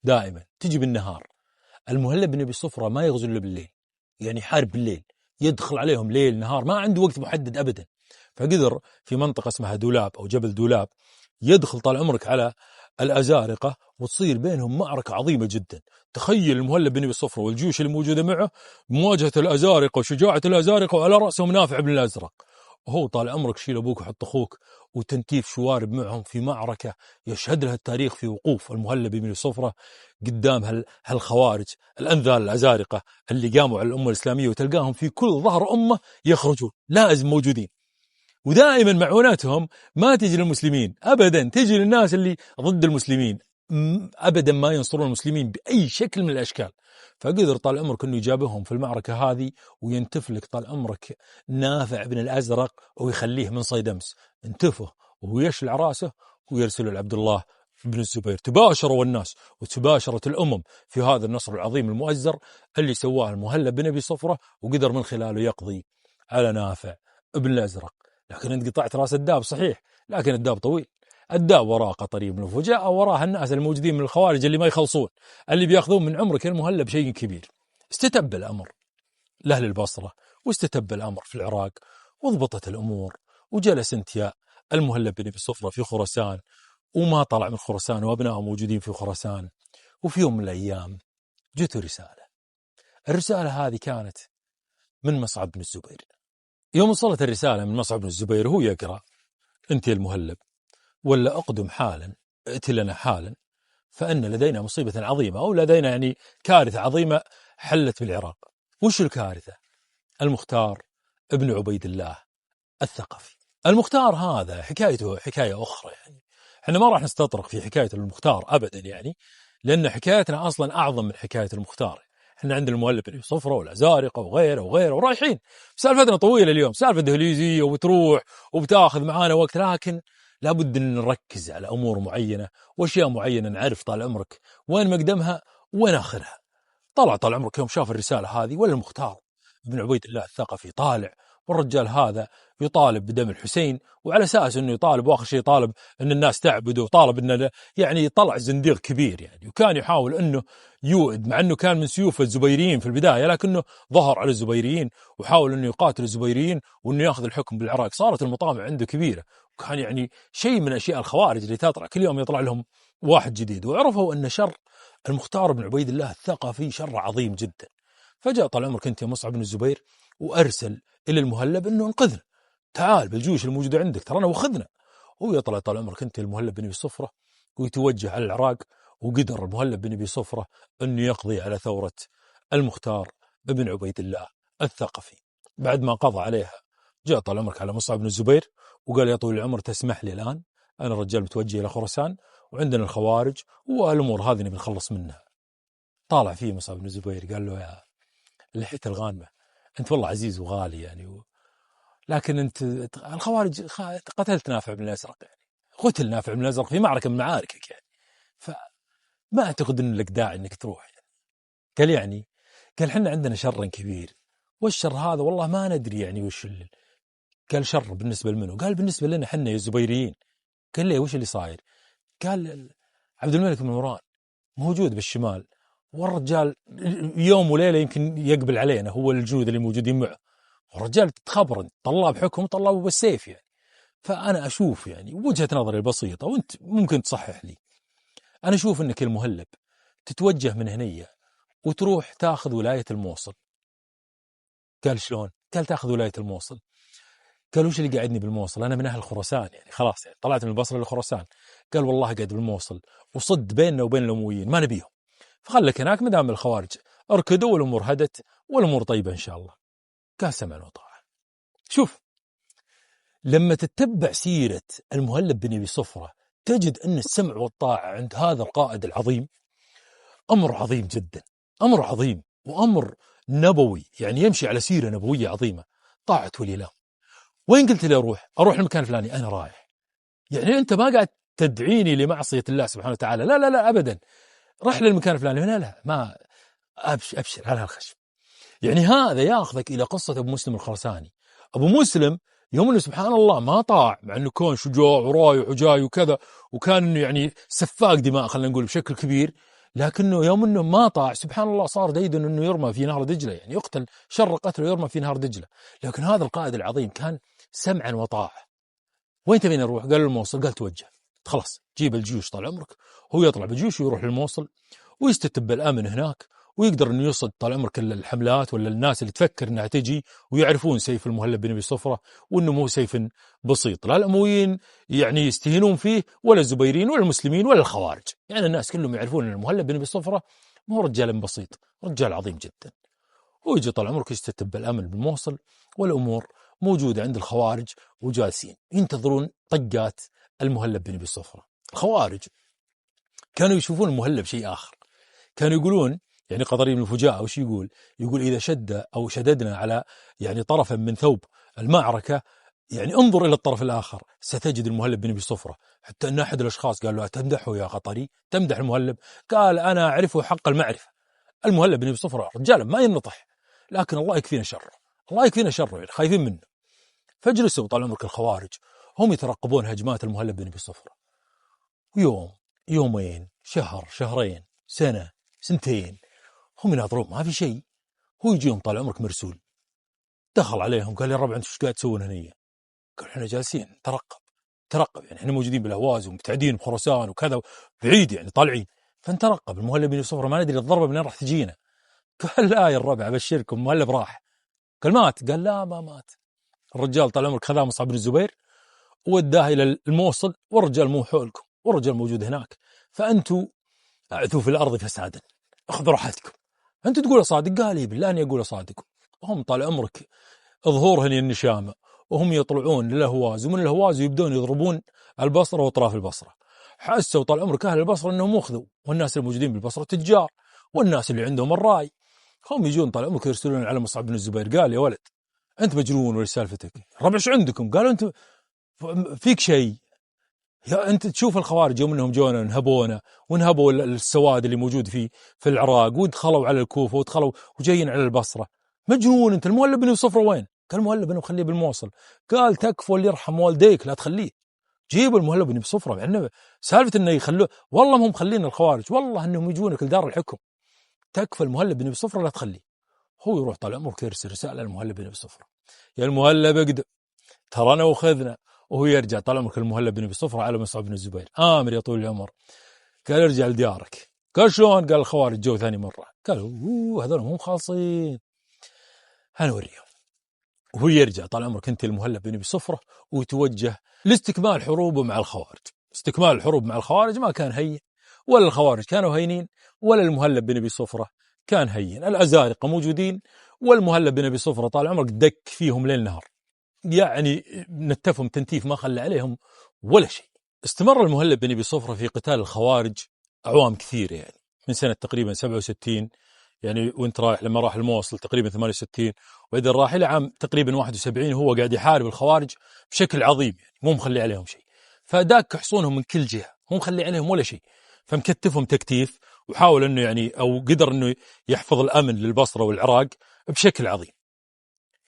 دائما تجي بالنهار، المهلب بن أبي صفرة ما يغزو إلا بالليل، يعني حارب بالليل، يدخل عليهم ليل نهار، ما عنده وقت محدد أبدا. فقدر في منطقة اسمها دولاب أو جبل دولاب يدخل طال عمرك على الأزارقة وتصير بينهم معركة عظيمة جدا. تخيل المهلب بن أبي صفرة والجيوش الموجودة معه مواجهة الأزارقة وشجاعة الأزارقة وعلى رأسهم نافع بن الأزرق، وهو طال عمرك شيل أبوك وحط أخوك وتنتيف شوارب معهم في معركة يشهد لها التاريخ في وقوف المهلب بن أبي صفرة قدام هالخوارج الأنذال الأزارقة اللي قاموا على الأمة الإسلامية، وتلقاهم في كل ظهر أمة يخرجون لازم موجودين. ودائما معوناتهم ما تجي للمسلمين أبدا، تجي للناس اللي ضد المسلمين، أبدا ما ينصرون المسلمين بأي شكل من الأشكال. فقدر طال عمرك أنه يجابههم في المعركة هذه، وينتفلك طال عمرك نافع بن الأزرق ويخليه من صيد أمس، انتفه وهو يشلع راسه ويرسله لعبد الله بن الزبير. تباشروا الناس وتباشرت الأمم في هذا النصر العظيم المؤزر اللي سواه المهلب بن أبي صفرة، وقدر من خلاله يقضي على نافع بن الأزرق. لكن انت قطعت راس الداب صحيح، لكن الداب طويل، الداب وراه قطري بن فجاء، وراه الناس الموجودين من الخوارج اللي ما يخلصون، اللي بياخذون من عمرك المهلب شيء كبير. استتب الأمر لأهل البصرة، واستتب الأمر في العراق، وضبطت الأمور، وجلس انتياء المهلب بن أبي صفرة في خراسان، وما طلع من خراسان وأبنائه موجودين في خراسان. وفي يوم من الأيام جته رسالة. الرسالة هذه كانت من مصعب بن الزبير. يوم وصلت الرسالة من مصعب بن الزبير هو يقرأ: أنت المهلب، ولا أقدم حالا، ائت لنا حالا، فإن لدينا مصيبة عظيمة، أو لدينا يعني كارثة عظيمة حلت بالعراق. وش الكارثة؟ المختار ابن عبيد الله الثقفي. المختار هذا حكايته حكاية أخرى، يعني احنا ما راح نستطرق في حكاية المختار أبدا، يعني لأن حكايتنا أصلا أعظم من حكاية المختار. احنا عندنا المؤلف بن صفرة والأزارقة وغيره وغيره ورايحين، سالفتنا طويلة اليوم، سالفة دهليزية وبتروح وبتاخذ معانا وقت، لكن لابد أن نركز على أمور معينة وأشياء معينة، نعرف طال عمرك وين مقدمها وين آخرها. طال عمرك يوم شاف الرسالة هذه، ولا المختار بن عبيد الله الثقفي طالع، والرجال هذا يطالب بدم الحسين، وعلى أساس أنه يطالب، وآخر شيء طالب أن الناس تعبده، وطالب أنه يعني طلع زنديق كبير يعني، وكان يحاول أنه يوئد، مع أنه كان من سيوف الزبيريين في البداية، لكنه ظهر على الزبيريين وحاول أنه يقاتل الزبيريين وأنه يأخذ الحكم بالعراق. صارت المطامع عنده كبيرة، وكان يعني شيء من أشياء الخوارج اللي تطلع كل يوم يطلع لهم واحد جديد. وعرفوا أن شر المختار بن عبيد الله الثقفي شر عظيم جدا. فجاء طال عمرك انت يا مصعب بن الزبير وارسل الى المهلب انه انقذنا، تعال بالجيوش الموجوده عندك ترانا واخذنا. ويطلع طال عمرك انت المهلب بن ابي صفره ويتوجه على العراق. وقدر المهلب بن ابي صفره انه يقضي على ثوره المختار بن عبيد الله الثقفي. بعد ما قضى عليها جاء طال عمرك على مصعب بن الزبير وقال: يا طويل العمر تسمح لي الان، انا الرجال متوجه الى خراسان وعندنا الخوارج والامور هذه نبي نخلص منها. طالع فيه مصعب بن الزبير قال له: يا اللحية الغانمة، أنت والله عزيز وغالي يعني، لكن أنت الخوارج قتلت نافع بن الأزرق، يعني قتل نافع بن الأزرق في معركة من معاركك، يعني فما أعتقد أن لك داعي أنك تروح يعني. قال: يعني قال: حنا عندنا شر كبير، والشر هذا والله ما ندري يعني وش قال: شر بالنسبة لمنه؟ قال: بالنسبة لنا حنا يا الزبيريين. قال: ليه وش اللي صاير؟ قال: عبد الملك بن مروان موجود بالشمال، والرجال يوم وليلة يمكن يقبل علينا، هو الجنود اللي موجودين معه، والرجال تخبر طلاب بحكم طلابه بالسيف يعني. فأنا أشوف يعني وجهة نظري البسيطة، وأنت ممكن تصحح لي، أنا أشوف أنك المهلب تتوجه من هنية وتروح تاخذ ولاية الموصل. قال: شلون؟ قال: تاخذ ولاية الموصل. قال: وش اللي قاعدني بالموصل؟ أنا من أهل خراسان يعني، خلاص يعني طلعت من البصرة لخراسان. قال: والله قاعد بالموصل وصد بيننا وبين الأمويين ما نبيهم، فخلك هناك مدام الخوارج اركدوا والأمور هدت والأمور طيبة إن شاء الله. قال: سمع وطاعة. شوف، لما تتبع سيرة المهلب بن أبي صفرة تجد أن السمع والطاعة عند هذا القائد العظيم أمر عظيم جدا، أمر عظيم وأمر نبوي، يعني يمشي على سيرة نبوية عظيمة. طاعة ولي الأمر. وين قلت لي أروح المكان الفلاني؟ أنا رايح. يعني أنت ما قاعد تدعيني لمعصية الله سبحانه وتعالى، لا لا لا أبدا، رح للمكان الفلاني. لا لا، ما أبشر على هالخشم. يعني هذا ياخذك إلى قصة أبو مسلم الخرساني. أبو مسلم يوم أنه سبحان الله ما طاع، مع أنه كان شجاع ورايح وجاي وكذا، وكان أنه يعني سفاق دماء خلينا نقول بشكل كبير، لكنه يوم أنه ما طاع سبحان الله صار ديد أنه يرمى في نهر دجلة، يعني يقتل شر قتله يرمى في نهر دجلة. لكن هذا القائد العظيم كان سمعا وطاعة. وين تبين نروح؟ قال الموصل. قال: توجه خلاص، جيب الجيوش طال عمرك. هو يطلع بالجيوش ويروح للموصل ويستتب الأمن هناك، ويقدر انه يصد طال عمرك الحملات ولا الناس اللي تفكر انها تجي، ويعرفون سيف المهلب بن ابي صفره وانه مو سيف بسيط، لا الامويين يعني يستهينون فيه ولا الزبيريين ولا المسلمين ولا الخوارج، يعني الناس كلهم يعرفون ان المهلب بن ابي صفره مو رجال بسيط، رجال عظيم جدا. ويجي طال عمرك يستتب الامن بالموصل والامور موجودة عند الخوارج وجالسين ينتظرون طقات المهلب بن أبي الصفرة. الخوارج كانوا يشوفون المهلب شيء آخر، كانوا يقولون يعني قضري بن الفجاء وش يقول إذا شد أو شددنا على يعني طرفا من ثوب المعركة يعني انظر إلى الطرف الآخر ستجد المهلب بن أبي الصفرة. حتى أن أحد الأشخاص قال له تمدحه يا قطري، تمدح المهلب؟ قال أنا أعرفه حق المعرفة. المهلب بن أبي الصفرة رجال ما ينطح، لكن الله يكفينا شره، الله يكفينا شره، يعني خايفين منه. فجلسوا طال عمرك الخوارج هم يترقبون هجمات المهلب بن أبي الصفرة، يوم يومين شهر شهرين سنة سنتين هم يناظرون ما في شيء. هو يجيهم طال عمرك مرسول دخل عليهم قال يا ربع انتم ايش قاعد تسوون هنا؟ قالوا احنا جالسين ترقب يعني احنا موجودين بالاهواز ومبتعدين بخراسان وكذا بعيد يعني طالعين، فنترقب المهلب بن صفرة ما ندري الضربه منين راح تجينا. قال لا يا الربع ابشركم المهلب راح. قال مات؟ قال لا ما مات. الرجال طال عمرك خذاه مصعب بن الزبير ووداه الى الموصل، والرجال مو حولكم والرجال موجود هناك، فانتم اعثوا في الارض فسادا، اخذوا راحتكم. انت تقول صادق؟ قال لي بالله اني اقول صادق. وهم طال عمرك ظهورهن النشامه وهم يطلعون للهواز، ومن الهواز يبدون يضربون البصره واطراف البصره. حسوا طال عمرك اهل البصره انهم اخذوا، والناس الموجودين بالبصره تجار والناس اللي عندهم الراي. هم يجون طال عمرك يرسلون على مصعب بن الزبير قال يا ولد انت مجنون ولا سالفتك؟ ربع ايش عندكم؟ قالوا انت فيك شيء يا انت تشوف الخوارج يوم انهم جونا نهبونا ونهبوا السواد اللي موجود في العراق ودخلوا على الكوفه ودخلوا وجايين على البصره. مجنون انت. المهلب بن صفرة وين؟ قال المهلب بن مخليه بالموصل. قال تكفى اللي يرحم والديك لا تخليه، جيبوا المهلب بن صفرة. يعني سالفه انه يخلوه والله ما هم مخلين الخوارج، والله انهم يجونك لدار الحكم. تكفى المهلب بن صفرة لا تخليه. هو يروح طال عمرك يرسل رساله للمهلب بن صفرة يا المهلب اقدم ترانا وخذنا، وهو يرجع طال عمرك المهلب بن صفرة على مصعب بن الزبير آمر يا طول العمر. قال ارجع لديارك. قال شلون؟ قال الخوارج جو ثاني مرة. قالوا هذول هم خالصين هنوريهم. وهو يرجع طال عمرك انت المهلب بن صفرة ويتوجه لاستكمال حروبه مع الخوارج. استكمال الحروب مع الخوارج ما كان هين، ولا الخوارج كانوا هينين ولا المهلب بن صفرة كان هين. الأزارقة موجودين والمهلب بن صفرة طال عمرك دك فيهم ليل نهار، يعني نتفهم تنتيف ما خلى عليهم ولا شيء. استمر المهلب بن أبي صفرة في قتال الخوارج أعوام كثيرة، يعني من سنة تقريبا 67 يعني وانت رايح لما راح الموصل تقريبا 68، وإذا راح إلى عام تقريبا 71 هو قاعد يحارب الخوارج بشكل عظيم، يعني مو مخلي عليهم شيء. فداك حصونهم من كل جهة، مو مخلي عليهم ولا شيء، فمكتفهم تكتيف، وحاول انه يعني او قدر انه يحفظ الامن للبصرة والعراق بشكل عظيم.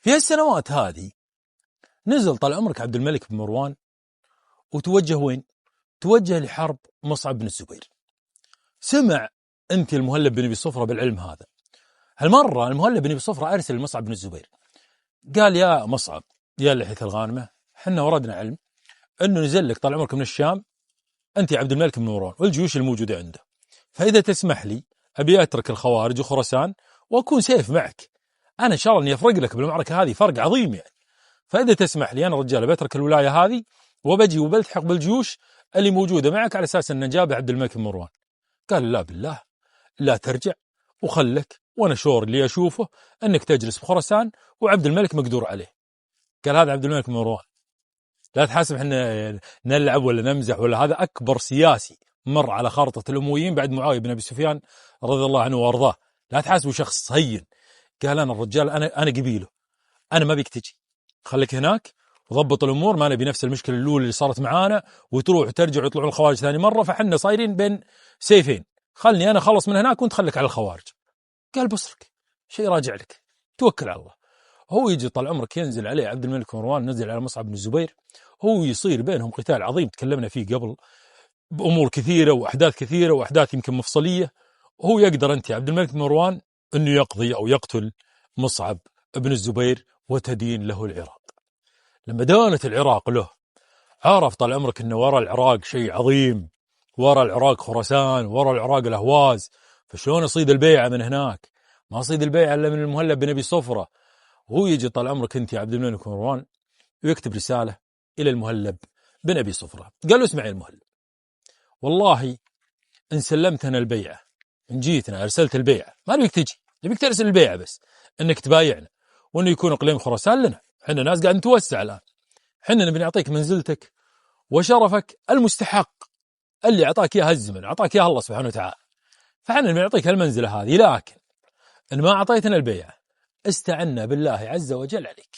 في هالسنوات هذه نزل طال عمرك عبد الملك بن مروان وتوجه وين؟ توجه لحرب مصعب بن الزبير. سمع انت المهلب بن أبي صفرة بالعلم هذا. هالمرة المهلب بن أبي صفرة ارسل لمصعب بن الزبير قال يا مصعب يا لحية الغانمة احنا وردنا علم انه نزل لك طال عمرك من الشام انت عبد الملك بن مروان والجيوش الموجودة عنده، فاذا تسمح لي ابي اترك الخوارج وخراسان واكون سيف معك. انا ان شاء الله اني افرق لك بالمعركة هذه فرق عظيم يعني، فإذا تسمح لي أنا رجال بترك الولاية هذه وبجي وبلتحق بالجيوش اللي موجودة معك على أساس أن نجاب عبد الملك بن مروان. قال لا بالله لا ترجع وخلك، وأنا شور اللي أشوفه أنك تجلس بخراسان وعبد الملك مقدور عليه. قال هذا عبد الملك بن مروان، لا تحاسب احنا نلعب ولا نمزح ولا، هذا أكبر سياسي مر على خارطة الأمويين بعد معاوية بن أبي سفيان رضي الله عنه وأرضاه، لا تحاسبه شخص هين. قال أنا الرجال أنا قبيله، أنا ما بيك تجي، خليك هناك وضبط الأمور، ما نبي نفس المشكلة الأولى اللي صارت معانا وتروح وترجع ويطلعون الخوارج ثاني مرة، فحنا صايرين بين سيفين، خلني أنا خلص من هناك وانت خليك على الخوارج. قال بصرك شيء راجع لك، توكل على الله. هو يجي طال عمرك ينزل عليه عبد الملك بن مروان، نزل على مصعب بن الزبير، هو يصير بينهم قتال عظيم تكلمنا فيه قبل بأمور كثيرة وأحداث كثيرة وأحداث يمكن مفصلية. وهو يقدر أنت عبد الملك بن مروان أنه يقضي أو يقتل مصعب بن الزبير وتدين له العراق. لما دانت العراق له عرف طال عمرك أنه وراء العراق شيء عظيم، وراء العراق خراسان، وراء العراق الأهواز، فشلون يصيد البيعة من هناك؟ ما صيد البيعة إلا من المهلب بن أبي صفرة. وهو يجي طال عمرك أنت يا عبد الملك بن مروان ويكتب رسالة إلى المهلب بن أبي صفرة، قال له اسمع يا المهلب، والله إن سلمتنا البيعة، إن جيتنا أرسلت البيعة، ما نبيك تجي، نبيك ترسل البيعة بس إنك تبايعنا، وإنه يكون إقليم خراسان لنا، حنا ناس قاعد نتوسع الآن، حنا نبي نعطيك منزلتك وشرفك المستحق اللي أعطاك إياه الزمن، أعطاك إياه الله سبحانه وتعالى، فحنا نبي نعطيك هالمنزلة هذه. لكن إن ما أعطيتنا البيعة استعنا بالله عز وجل عليك،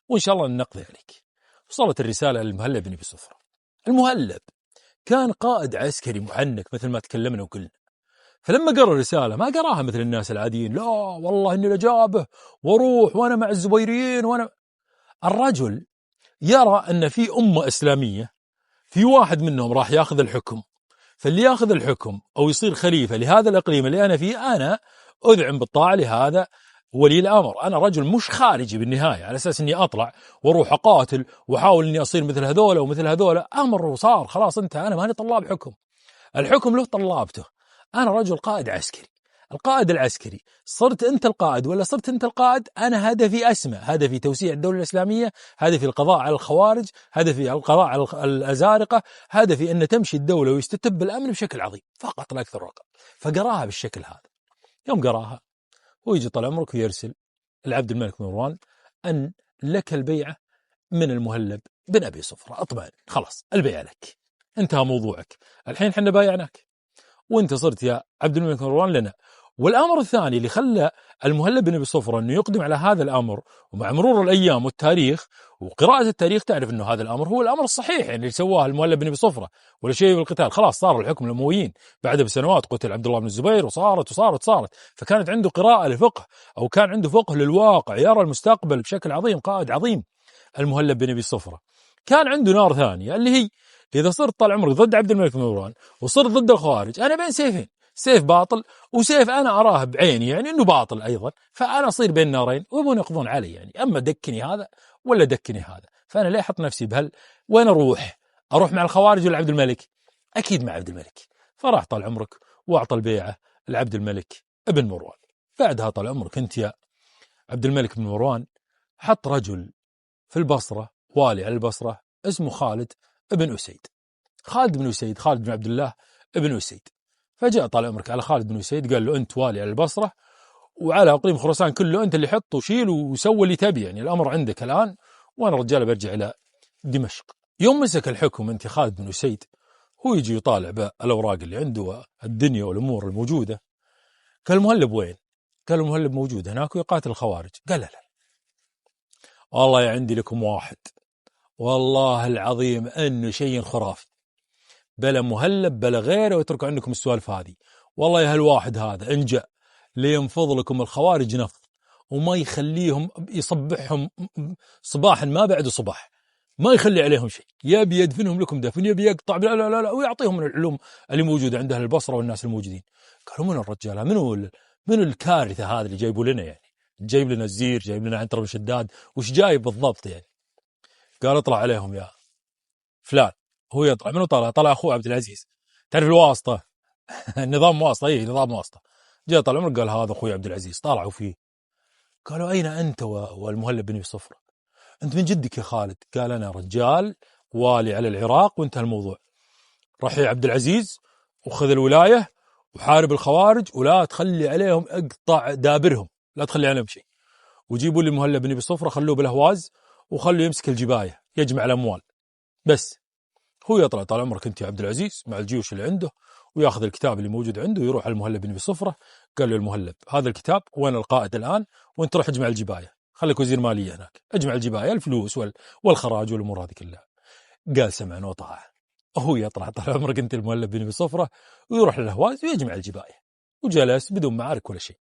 وإن شاء الله نقضي عليك. وصلت الرسالة للمهلب بن أبي صفرة. المهلب كان قائد عسكري محنك مثل ما تكلمنا وقلنا، فلما قرأ الرسالة ما قراها مثل الناس العاديين، لا والله إني لجابه واروح وأنا مع الزبيريين الرجل يرى أن في أمة إسلامية، في واحد منهم راح ياخذ الحكم، فاللي ياخذ الحكم أو يصير خليفة لهذا الإقليم اللي أنا فيه، أنا أذعن بالطاعة لهذا ولي الأمر. أنا رجل مش خارجي بالنهاية على أساس أني أطلع وأروح أقاتل وأحاول أني أصير مثل هذولا ومثل هذولا. أمر وصار خلاص، أنا ماني طلاب حكم، الحكم له طلابته. أنا رجل قائد عسكري، القائد العسكري. صرت أنت القائد ولا صرت أنت القائد، أنا هدفي أسمى، هدفي توسيع الدولة الإسلامية، هدفي القضاء على الخوارج، هدفي القضاء على الأزارقة، هدفي أن تمشي الدولة ويستتب الأمن بشكل عظيم فقط لا أكثر وأقل. فقراها بالشكل هذا. يوم قراها هو يجي طال عمرك ويرسل العبد الملك بن مروان أن لك البيعة من المهلب بن أبي صفرة، اطمئن خلاص البيعة لك، انتهى موضوعك، الحين حنا بايعناك وانت صرت يا عبد الملك بن مروان لنا. والأمر الثاني اللي خلى المهلب بن أبي صفرة أنه يقدم على هذا الأمر، ومع مرور الأيام والتاريخ وقراءة التاريخ تعرف أنه هذا الأمر هو الأمر الصحيح يعني اللي سواه المهلب بن أبي صفرة، ولا شيء بالقتال. خلاص صار الحكم الأمويين بعد بسنوات، قتل عبد الله بن الزبير وصارت. فكانت عنده قراءة لفقه، أو كان عنده فقه للواقع، يرى المستقبل بشكل عظيم، قائد عظيم المهلب بن أبي صفرة. كان عنده نار ثانية اللي هي إذا صرت طال عمرك ضد عبد الملك بن مروان وصرت ضد الخوارج، أنا بين سيفين، سيف باطل وسيف أنا أراه بعيني يعني أنه باطل أيضا، فأنا أصير بين نارين ويبون يقضون علي يعني، أما دكني هذا ولا دكني هذا. فأنا ليه أحط نفسي وين أروح مع الخوارج ولا عبد الملك؟ أكيد مع عبد الملك. فراح طال عمرك وأعطى البيعة لعبد الملك بن مروان. بعدها طال عمرك أنت يا عبد الملك بن مروان حط رجل في البصرة والي على البصرة اسمه خالد بن أسيد. خالد بن عبد الله بن أسيد. فجاء طال عمرك على خالد بن أسيد قال له أنت والي على البصرة وعلى أقليم خراسان كله، أنت اللي حط وشيل وسوي اللي تبي، يعني الأمر عندك الآن، وأنا رجال برجع إلى دمشق. يوم مسك الحكم أنت خالد بن أسيد، هو يجي يطالع بالأوراق اللي عنده الدنيا والأمور الموجودة. قال المهلب وين؟ قال المهلب موجود هناك ويقاتل الخوارج. قال لا والله عندي لكم واحد والله العظيم أنه شيء خرافي، بلا مهلب بلا غيره، ويتركوا عندكم السوالف هذه. والله يا هالواحد هذا إن جاء لينفض لكم الخوارج نفض، وما يخليهم يصبحهم صباحا ما بعد صباح، ما يخلي عليهم شيء، يبي يدفنهم لكم دفن، يبي يقطع لا ويعطيهم من العلوم اللي موجودة عند أهل البصرة والناس الموجودين. قالوا من الرجال، من الكارثة هذا اللي جايبوا لنا، يعني جايب لنا الزير، جايب لنا عنتر بن شداد، وش جايب بالضبط يعني؟ قال اطلع عليهم يا فلان. هو يطلع، منو طلع أخوه عبد العزيز، تعرف الواسطة النظام واسطة، أي نظام واسطة. جاء طال عمرك قال هذا أخوي عبد العزيز، طلعوا فيه قالوا أين أنت والمهلب بن أبي صفرة؟ أنت من جدك يا خالد؟ قال أنا رجال والي على العراق وانتهى الموضوع، راح يا عبد العزيز وخذ الولاية وحارب الخوارج ولا تخلي عليهم، اقطع دابرهم، لا تخلي عليهم شيء، وجيبوا لي المهلب بن أبي صفرة خلوه بالأهواز وخلوه يمسك الجباية يجمع الأموال بس. هو يطلع طال عمرك أنت يا عبد العزيز مع الجيوش اللي عنده وياخذ الكتاب اللي موجود عنده ويروح على المهلب بن أبي صفرة. قال له المهلب هذا الكتاب وين القائد الآن، وانت روح اجمع الجباية، خليك وزير مالية هناك، اجمع الجباية الفلوس والخراج والأمور هذه كلها. قال سمعنا وطاعة. هو يطلع طال عمرك أنت المهلب بن أبي صفرة ويروح للأهواز ويجمع الجباية، وجلس بدون معارك ولا شيء.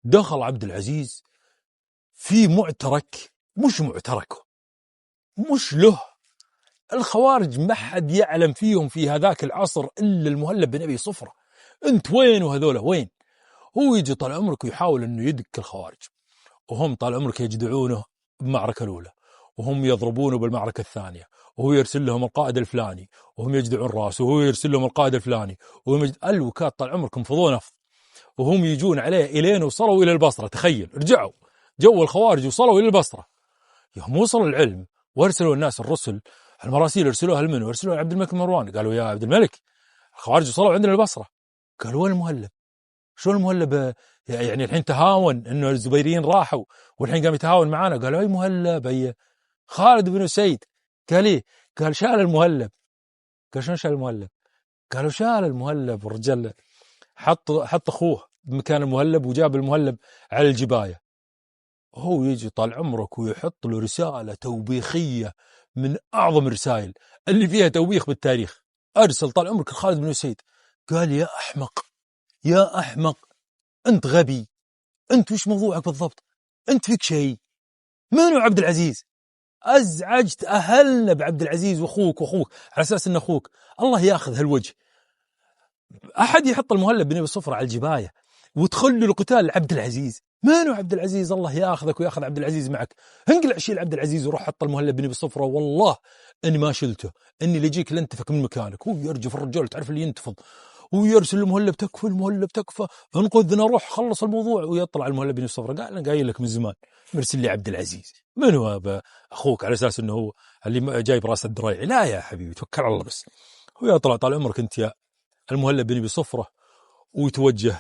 دخل عبد العزيز في معترك مش له، الخوارج ما حد يعلم فيهم في هذاك العصر إلا المهلب بن أبي صفرة. أنت وين وهذولا وين؟ هو يجي طال عمرك ويحاول أنه يدك الخوارج، وهم طال عمرك يجدعونه بالمعركة الأولى، وهم يضربونه بالمعركة الثانية، وهو يرسل لهم القائد الفلاني وهم يجدعون راسه، وهو يرسل لهم القائد الفلاني وهم الوكات طال عمرك انفضوا نفض، وهم يجون عليه إلين وصلوا إلى البصرة. تخيل رجعوا جو الخوارج وصلوا إلى البصرة. يوم وصلوا العلم وارسلوا الناس الرسل المراسيل، ارسلوها لمن؟ ارسلوها لعبد الملك بن مروان. قالوا يا عبد الملك الخوارج وصلوا عندنا البصرة. قالوا وين المهلب؟ شو المهلب يعني الحين تهاون انه الزبيريين راحوا والحين قام يتهاون معانا؟ قالوا اي مهلب، اي خالد بن سيد. قال إيه؟ قال شال المهلب. قال شلون شال المهلب؟ قالوا شال المهلب، والرجال حط أخوه بمكان المهلب وجاب المهلب على الجباية. هو يجي طال عمرك ويحط له رسالة توبيخية من أعظم الرسائل اللي فيها توبيخ بالتاريخ. أرسل طال عمرك خالد بن سيد، قال يا أحمق، يا أحمق، أنت غبي، أنت وش موضوعك بالضبط؟ أنت فيك شيء؟ منو عبد العزيز؟ أزعجت أهلنا بعبد العزيز وأخوك على أساس أن أخوك. الله ياخذ هالوجه. أحد يحط المهلب بن أبي صفرة على الجباية وتخلوا القتال لعبد العزيز؟ منو عبد العزيز؟ الله ياخذك وياخذ عبد العزيز معك. انقلع شيل عبد العزيز وروح حط المهلب بن أبي صفرة، والله اني ما شلته، اني لجيك لانتفك من مكانك. هو يرجف الرجال، تعرف اللي ينتفض ويرسل المهلب، تكفى المهلب تكفى، انقذنا، روح خلص الموضوع. ويطلع المهلب بن صفرة قال انا قايل لك من زمان مرسل لي عبد العزيز. من هو اخوك على اساس انه هو اللي جايب راس الدرايع؟ لا يا حبيبي توكل على الله بس. هو يطلع طال عمرك انت يا المهلب بن ابي صفرة ويتوجه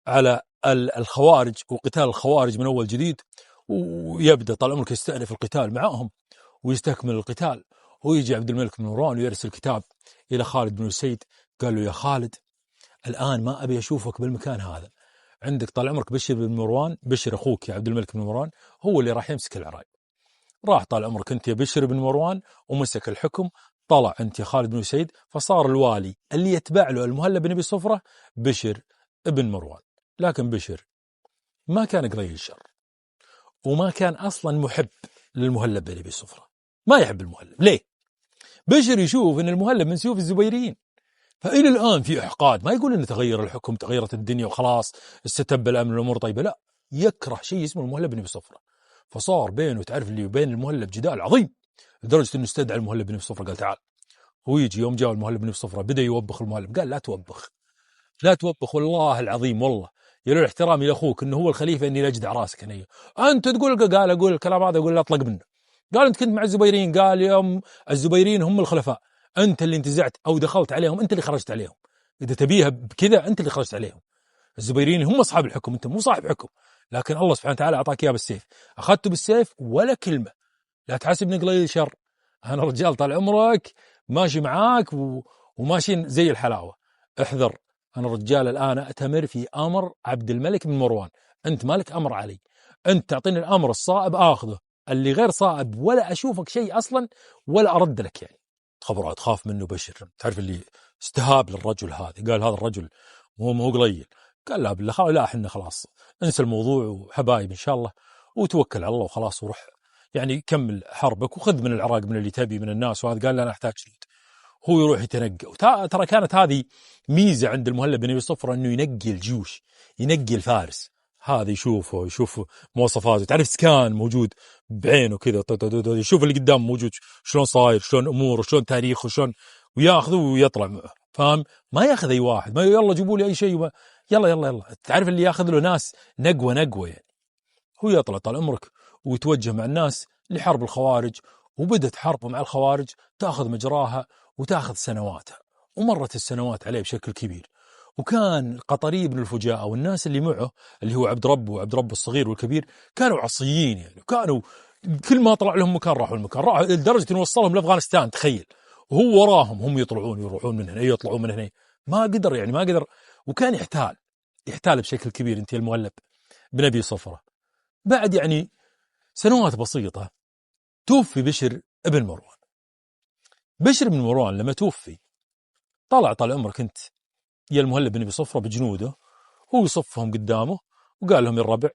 على الخوارج وقتال الخوارج من اول جديد، ويبدا طال عمرك يستأنف القتال معهم ويستكمل القتال. ويجي عبد الملك بن مروان ويرسل كتاب الى خالد بن السيد، قال له يا خالد الآن ما أبي أشوفك بالمكان هذا، عندك طال عمرك بشر بن مروان، بشر أخوك يا عبد الملك بن مروان هو اللي راح يمسك العراق. راح طال عمرك أنت يا بشر بن مروان ومسك الحكم، طلع أنت يا خالد بن سعيد، فصار الوالي اللي يتبع له المهلب بن أبي صفرة بشر بن مروان. لكن بشر ما كان قليل الشر، وما كان أصلا محب للمهلب بن أبي صفرة، ما يحب المهلب. ليه؟ بشر يشوف أن المهلب من سيوف الزبيريين، فإلى الآن في إحقاد. ما يقول إن تغير الحكم، تغيرت الدنيا وخلاص استتب الأمن والأمور طيبة، لا، يكره شيء اسمه المهلب بن أبي صفرة. فصار بينه، تعرف اللي بين المهلب جدال عظيم، لدرجة إنه استدعى المهلب بن أبي صفرة قال تعال. هو يجي يوم جاء المهلب بن أبي صفرة بدأ يوبخ المهلب، قال لا توبخ، لا توبخ، والله العظيم والله يلو احترامي لأخوك إنه هو الخليفة إني لا أجدع راسك هنا. أنت تقول، قال أقول الكلام هذا، أقول لا أطلق منه. قال أنت كنت مع الزبيريين، قال يوم الزبيريين هم الخلفاء، أنت اللي انتزعت أو دخلت عليهم، أنت اللي خرجت عليهم. إذا تبيها بكذا أنت اللي خرجت عليهم. الزبيريين هم أصحاب الحكم، أنت مو صاحب حكم، لكن الله سبحانه وتعالى أعطاك إياه بالسيف، أخذته بالسيف ولا كلمة. لا تحسبني قليل شر، أنا رجال طال عمرك ماشي معاك وماشيين زي الحلاوة. احذر، أنا رجال الآن أتمر في أمر عبد الملك بن مروان، أنت مالك أمر علي، أنت تعطيني الأمر الصائب آخذه، اللي غير صائب ولا أشوفك شيء أصلا ولا أرد لك. يعني خبرات تخاف منه بشر، تعرف اللي استهاب للرجل هذا، قال هذا الرجل مو قليل. قال لا بالله، لا احنا خلاص انسى الموضوع وحبايب ان شاء الله، وتوكل على الله وخلاص، وروح يعني كمل حربك وخذ من العراق من اللي تبي من الناس. وهذا قال لا انا احتاج جنود، هو يروح يتنقى. ترى كانت هذه ميزه عند المهلب بن ابي صفرة، انه ينقي الجيوش، ينقي الفارس، هذا يشوف مواصفاته، تعرف سكان موجود بعينه كذا، يشوف اللي قدام موجود شلون صاير، شلون اموره، شلون تاريخه، شلون، وياخذه ويطلع معه. فاهم؟ ما ياخذ اي واحد، ما يلا جيبوا لي اي شيء، يلا يلا يلا، تعرف اللي ياخذ له ناس نقوه يعني. هو يطلع طال عمرك ويتوجه مع الناس لحرب الخوارج، وبدت حربه مع الخوارج تاخذ مجراها وتاخذ سنواتها، ومرت السنوات عليه بشكل كبير. وكان قطري بن الفجاء والناس اللي معه اللي هو عبد رب الصغير والكبير كانوا عصيين يعني، كانوا كل ما طلع لهم مكان راحوا المكان، راحوا لدرجة انه وصلهم لأفغانستان، تخيل، وهو وراهم، هم يطلعون يروحون من هنا يطلعون من هنا، ما قدر. وكان يحتال بشكل كبير. انت المهلب بن أبي صفرة بعد يعني سنوات بسيطة توفي بشر ابن مروان. بشر بن مروان لما توفي طال عمرك انت يا المهلب بن أبي صفرة بجنوده، هو يصفهم قدامه وقال لهم يا الربع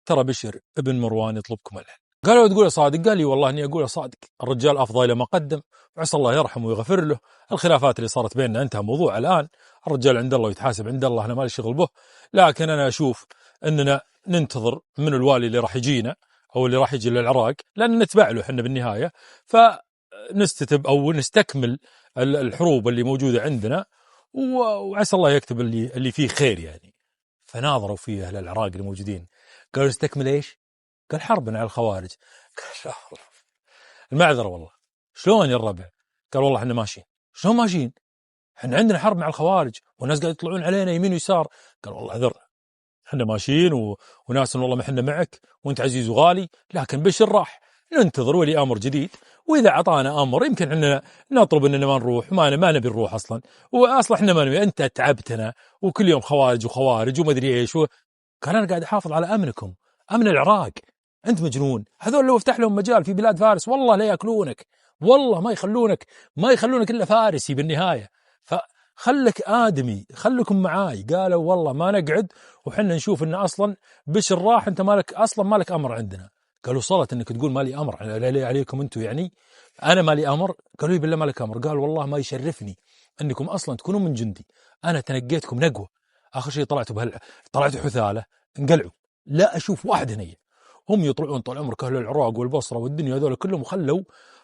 ترى بشر ابن مروان يطلبكم الآن. قالوا تقول يا صادق؟ قال لي والله اني اقول يا صادق، الرجال افضل الى ما قدم، وعسى الله يرحمه ويغفر له، الخلافات اللي صارت بيننا انتهى موضوع الان، الرجال عند الله ويتحاسب عند الله، انا مالي شغل به. لكن انا اشوف اننا ننتظر من الوالي اللي راح يجينا او اللي راح يجي للعراق، لان نتبع له احنا بالنهايه، فنستتب او نستكمل الحروب اللي موجوده عندنا، وعسى الله يكتب اللي فيه خير يعني. فناظروا فيه اهل العراق اللي موجودين، قالوا نستكمل ايش؟ قال حربنا على الخوارج. قال المعذرة والله. شلون يا الربع؟ قال والله احنا ماشيين. شلون ماشيين؟ احنا عندنا حرب مع الخوارج والناس قاعد يطلعون علينا يمين ويسار. قال والله اعذرنا، احنا ماشيين وناس والله ما احنا معك وانت عزيز وغالي، لكن بشر راح ننتظر ولي أمر جديد، وإذا أعطانا أمر يمكن إحنا نطلب إننا ما نروح، ما نبي نروح أصلا، وأصلا إحنا ما نبي، أنت تعبتنا وكل يوم خوارج وما أدري إيش قال أنا قاعد أحافظ على أمنكم، أمن العراق. أنت مجنون، هذول لو افتح لهم مجال في بلاد فارس والله لا يأكلونك، والله ما يخلونك إلا فارسي بالنهاية. فخلك آدمي، خلكم معاي. قالوا والله ما نقعد وحنا نشوف إن أصلا بشر راح، أنت مالك أمر عندنا. قالوا صلت إنك تقول مالي أمر عليكم أنتم، يعني أنا مالي أمر؟ قالوا بالله مالك أمر. قال والله ما يشرفني أنكم أصلا تكونوا من جندي، أنا تنقيتكم نقوة، آخر شيء طلعتوا حثالة انقلعوا، لا أشوف واحد هنا. هم يطلعون طال عمرك أهل العراق والبصرة والدنيا هذول كلهم، وخلوا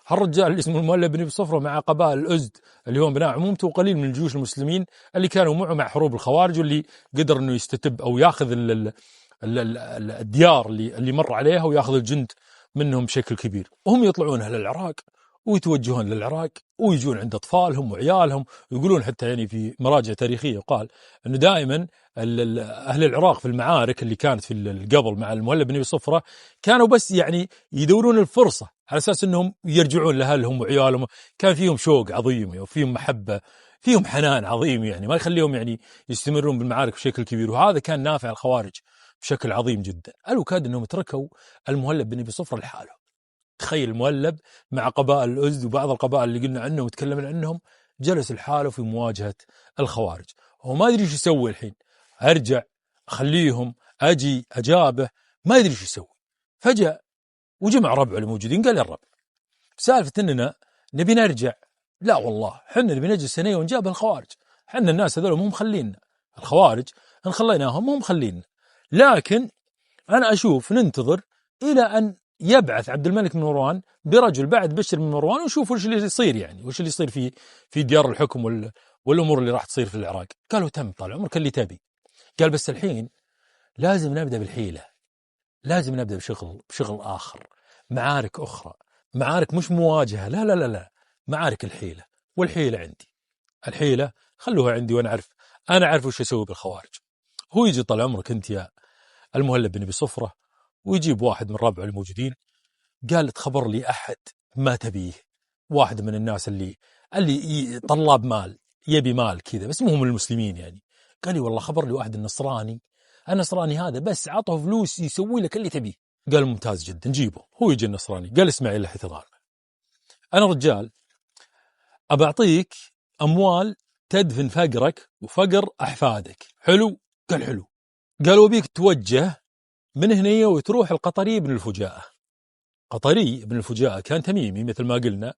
هالرجال اللي اسمه المؤلف بن صفرة مع قبائل الأزد اللي هو بناء عمومته، وقليل من الجيوش المسلمين اللي كانوا معه مع حروب الخوارج، واللي قدر إنه يستتب أو ياخذ الديار اللي مر عليها وياخذ الجند منهم بشكل كبير. وهم يطلعون أهل العراق ويتوجهون للعراق ويجون عند أطفالهم وعيالهم، ويقولون حتى يعني في مراجع تاريخية وقال أنه دائما أهل العراق في المعارك اللي كانت في قبل مع المؤلف بن صفرة كانوا بس يعني يدورون الفرصة على أساس أنهم يرجعون لأهلهم وعيالهم. كان فيهم شوق عظيم وفيهم محبة، فيهم حنان عظيم، يعني ما يخليهم يعني يستمرون بالمعارك بشكل كبير. وهذا كان نافع الخوارج بشكل عظيم جدا. الوكاد أنهم تركوا المؤلف بن صفرة لحاله. تخيل المؤلب مع قبائل الأزد وبعض القبائل اللي قلنا عنهم وتكلمنا عنهم، جلس لحاله في مواجهة الخوارج. هو ما يدري ايش يسوي الحين، أرجع أخليهم أجي أجابه، ما يدري ايش يسوي. فجأة وجمع ربعه الموجودين قال يا الربع سالفة إننا نبي نرجع، لا والله حنا نبي نجلس سنة ونجاب الخوارج، حنا الناس هذول مو مخلينا، الخوارج إن خليناهم مو مخلينا، لكن أنا أشوف ننتظر إلى أن يبعث عبد الملك بن مروان برجل بعد بشر بن مروان، ونشوف وش اللي يصير، يعني وش اللي يصير في ديار الحكم والأمور اللي راح تصير في العراق. قالوا تم طال عمرك اللي تبي. قال بس الحين لازم نبدأ بالحيلة، لازم نبدأ بشغل آخر، معارك أخرى، معارك مش مواجهة، لا لا لا لا، معارك الحيلة. والحيلة عندي، الحيلة خلوها عندي، وأنا أعرف وش أسوي بالخوارج. هو يجي طال عمرك أنت يا المهلب بن صفرة ويجيب واحد من ربعه الموجودين، قال تخبر لي أحد ما تبيه، واحد من الناس اللي طلاب مال، يبي مال كذا بس مو من المسلمين يعني. قال لي والله خبر لي واحد النصراني هذا بس عطه فلوس يسوي لك اللي تبيه. قال ممتاز جدا جيبه. هو يجي النصراني قال اسمع إلا حتى أنا رجال أبى أعطيك أموال تدفن فقرك وفقر أحفادك، حلو؟ قال حلو. قال وبيك توجه من هنا وتروح القطري بن الفجاءة. قطري بن الفجاءة كان تميمي مثل ما قلنا،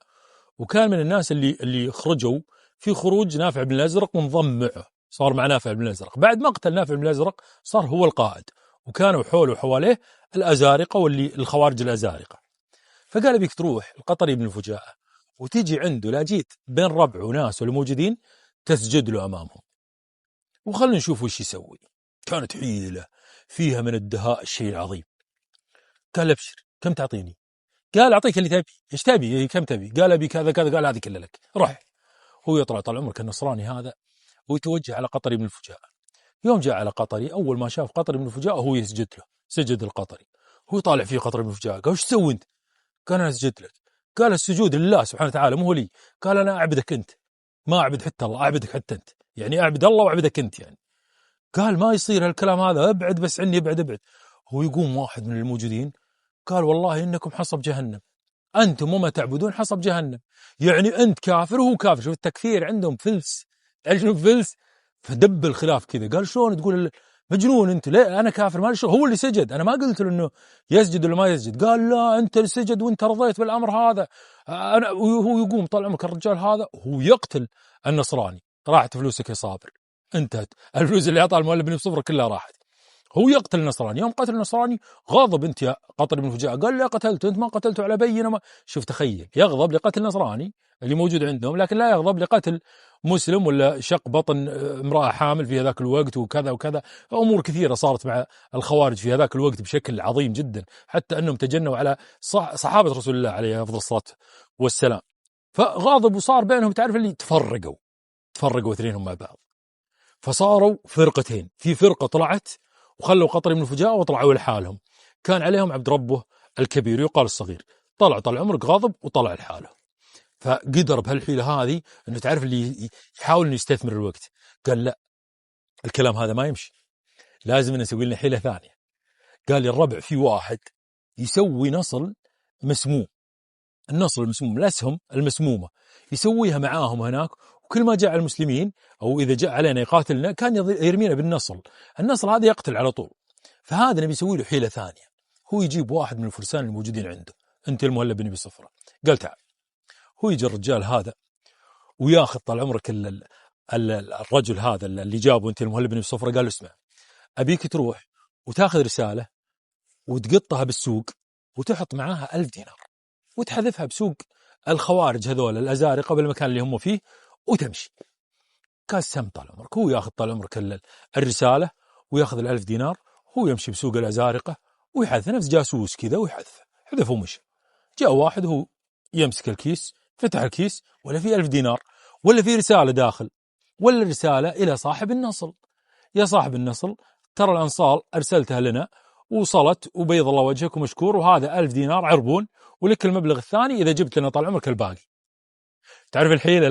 وكان من الناس اللي خرجوا في خروج نافع بن الأزرق وانضم معه، صار مع نافع بن الأزرق. بعد مقتل نافع بن الأزرق صار هو القائد، وكانوا حوله وحواليه الأزارقة الخوارج الأزارقة. فقال بيك تروح القطري بن الفجاءة وتيجي عنده، لا جيت بين ربع وناس الموجودين تسجد له أمامهم، وخلنا نشوف وش يسوي. كانت حيلة فيها من الدهاء الشيء العظيم. قال ابشر كم تعطيني؟ قال أعطيك اللي تبي. إيش تبي؟ كم تبي؟ قال أبي كذا كذا. قال هذه كلها لك، روح. هو يطلع طال عمرك النصراني هذا ويتوجه على قطري بن الفجاءة. يوم جاء على قطري، أول ما شاف قطري بن الفجاءة هو يسجد له، سجد القطري. هو طالع فيه قطري بن الفجاءة، قال وش تسوي أنت؟ قال أنا أسجد لك. قال السجود لله سبحانه وتعالى مو لي. قال أنا أعبدك أنت، ما أعبد حتى الله، أعبدك حتى أنت، يعني أعبد الله وأعبدك أنت يعني. قال ما يصير هالكلام هذا، ابعد بس عني، ابعد. هو يقوم واحد من الموجودين قال والله إنكم حصب جهنم، أنتم وما تعبدون حصب جهنم، يعني أنت كافر وهو كافر. شوف التكفير عندهم فلس، فلس. فدب الخلاف كذا. قال شلون تقول مجنون أنت؟ ليه أنا كافر؟ ما هو اللي سجد، أنا ما قلت له إنه يسجد ولا ما يسجد. قال لا أنت اللي سجد وأنت رضيت بالأمر هذا. وهو يقوم طال عمرك الرجال هذا هو يقتل النصراني. راحت فلوسك يا صابر، انتهت الفلوس اللي أعطاها المؤلف بن صفرة كلها راحت. هو يقتل النصراني. يوم قتل النصراني غاضب انت يا قطر بن الفجاء، قال لا قتلته انت، ما قتلته على بينه. ما شوف تخيل، يغضب لقتل نصراني اللي موجود عندهم، لكن لا يغضب لقتل مسلم ولا شق بطن امرأة حامل في هذاك الوقت وكذا وكذا. امور كثيرة صارت مع الخوارج في هذاك الوقت بشكل عظيم جدا، حتى انهم تجنوا على صحابة رسول الله عليه افضل الصلاة والسلام. فغاضب وصار بينهم، تعرف اللي تفرقوا اثنينهم مع بعض، فصاروا فرقتين. في فرقة طلعت وخلوا قطري بن الفجاءة وطلعوا لحالهم، كان عليهم عبد ربه الكبير يقال الصغير. طلع طال عمرك غاضب وطلع لحاله. فقدر بهالحيلة هذه انه تعرف اللي يحاول انه يستثمر الوقت. قال لا، الكلام هذا ما يمشي، لازم نسوي لنا حيلة ثانية. قال لي الربع في واحد يسوي نصل مسموم، النصل المسموم، الأسهم المسمومة يسويها معاهم هناك، وكل ما جاء المسلمين أو إذا جاء علينا يقاتلنا كان يرمينا بالنصل، النصل هذا يقتل على طول. فهذا نبي يسوي له حيلة ثانية، هو يجيب واحد من الفرسان الموجودين عنده، أنت المهلب بن أبي صفرة، قال تعال. هو يجي الرجال هذا وياخذ طال عمرك الرجل هذا اللي جابه أنت المهلب بن أبي صفرة، قال له اسمع، أبيك تروح وتاخذ رسالة وتقطها بالسوق وتحط معاها 1000 دينار وتحذفها بسوق الخوارج هذول الأزارقة بالمكان اللي هم فيه وتمشي. قال سم طال عمرك. هو ياخذ طال عمرك الرسالة وياخذ 1000 دينار، هو يمشي بسوق الأزارقة ويحذف نفس جاسوس كذا ويحذف، حذف ومشي. جاء واحد هو يمسك الكيس، فتح الكيس ولا في 1000 دينار ولا في رسالة داخل، ولا الرسالة إلى صاحب النصل. يا صاحب النصل، ترى الأنصال أرسلتها لنا وصلت وبيض الله وجهك ومشكور، وهذا 1000 دينار عربون، ولك المبلغ الثاني إذا جبت لنا طال عمرك الباقي. تعرف الحيلة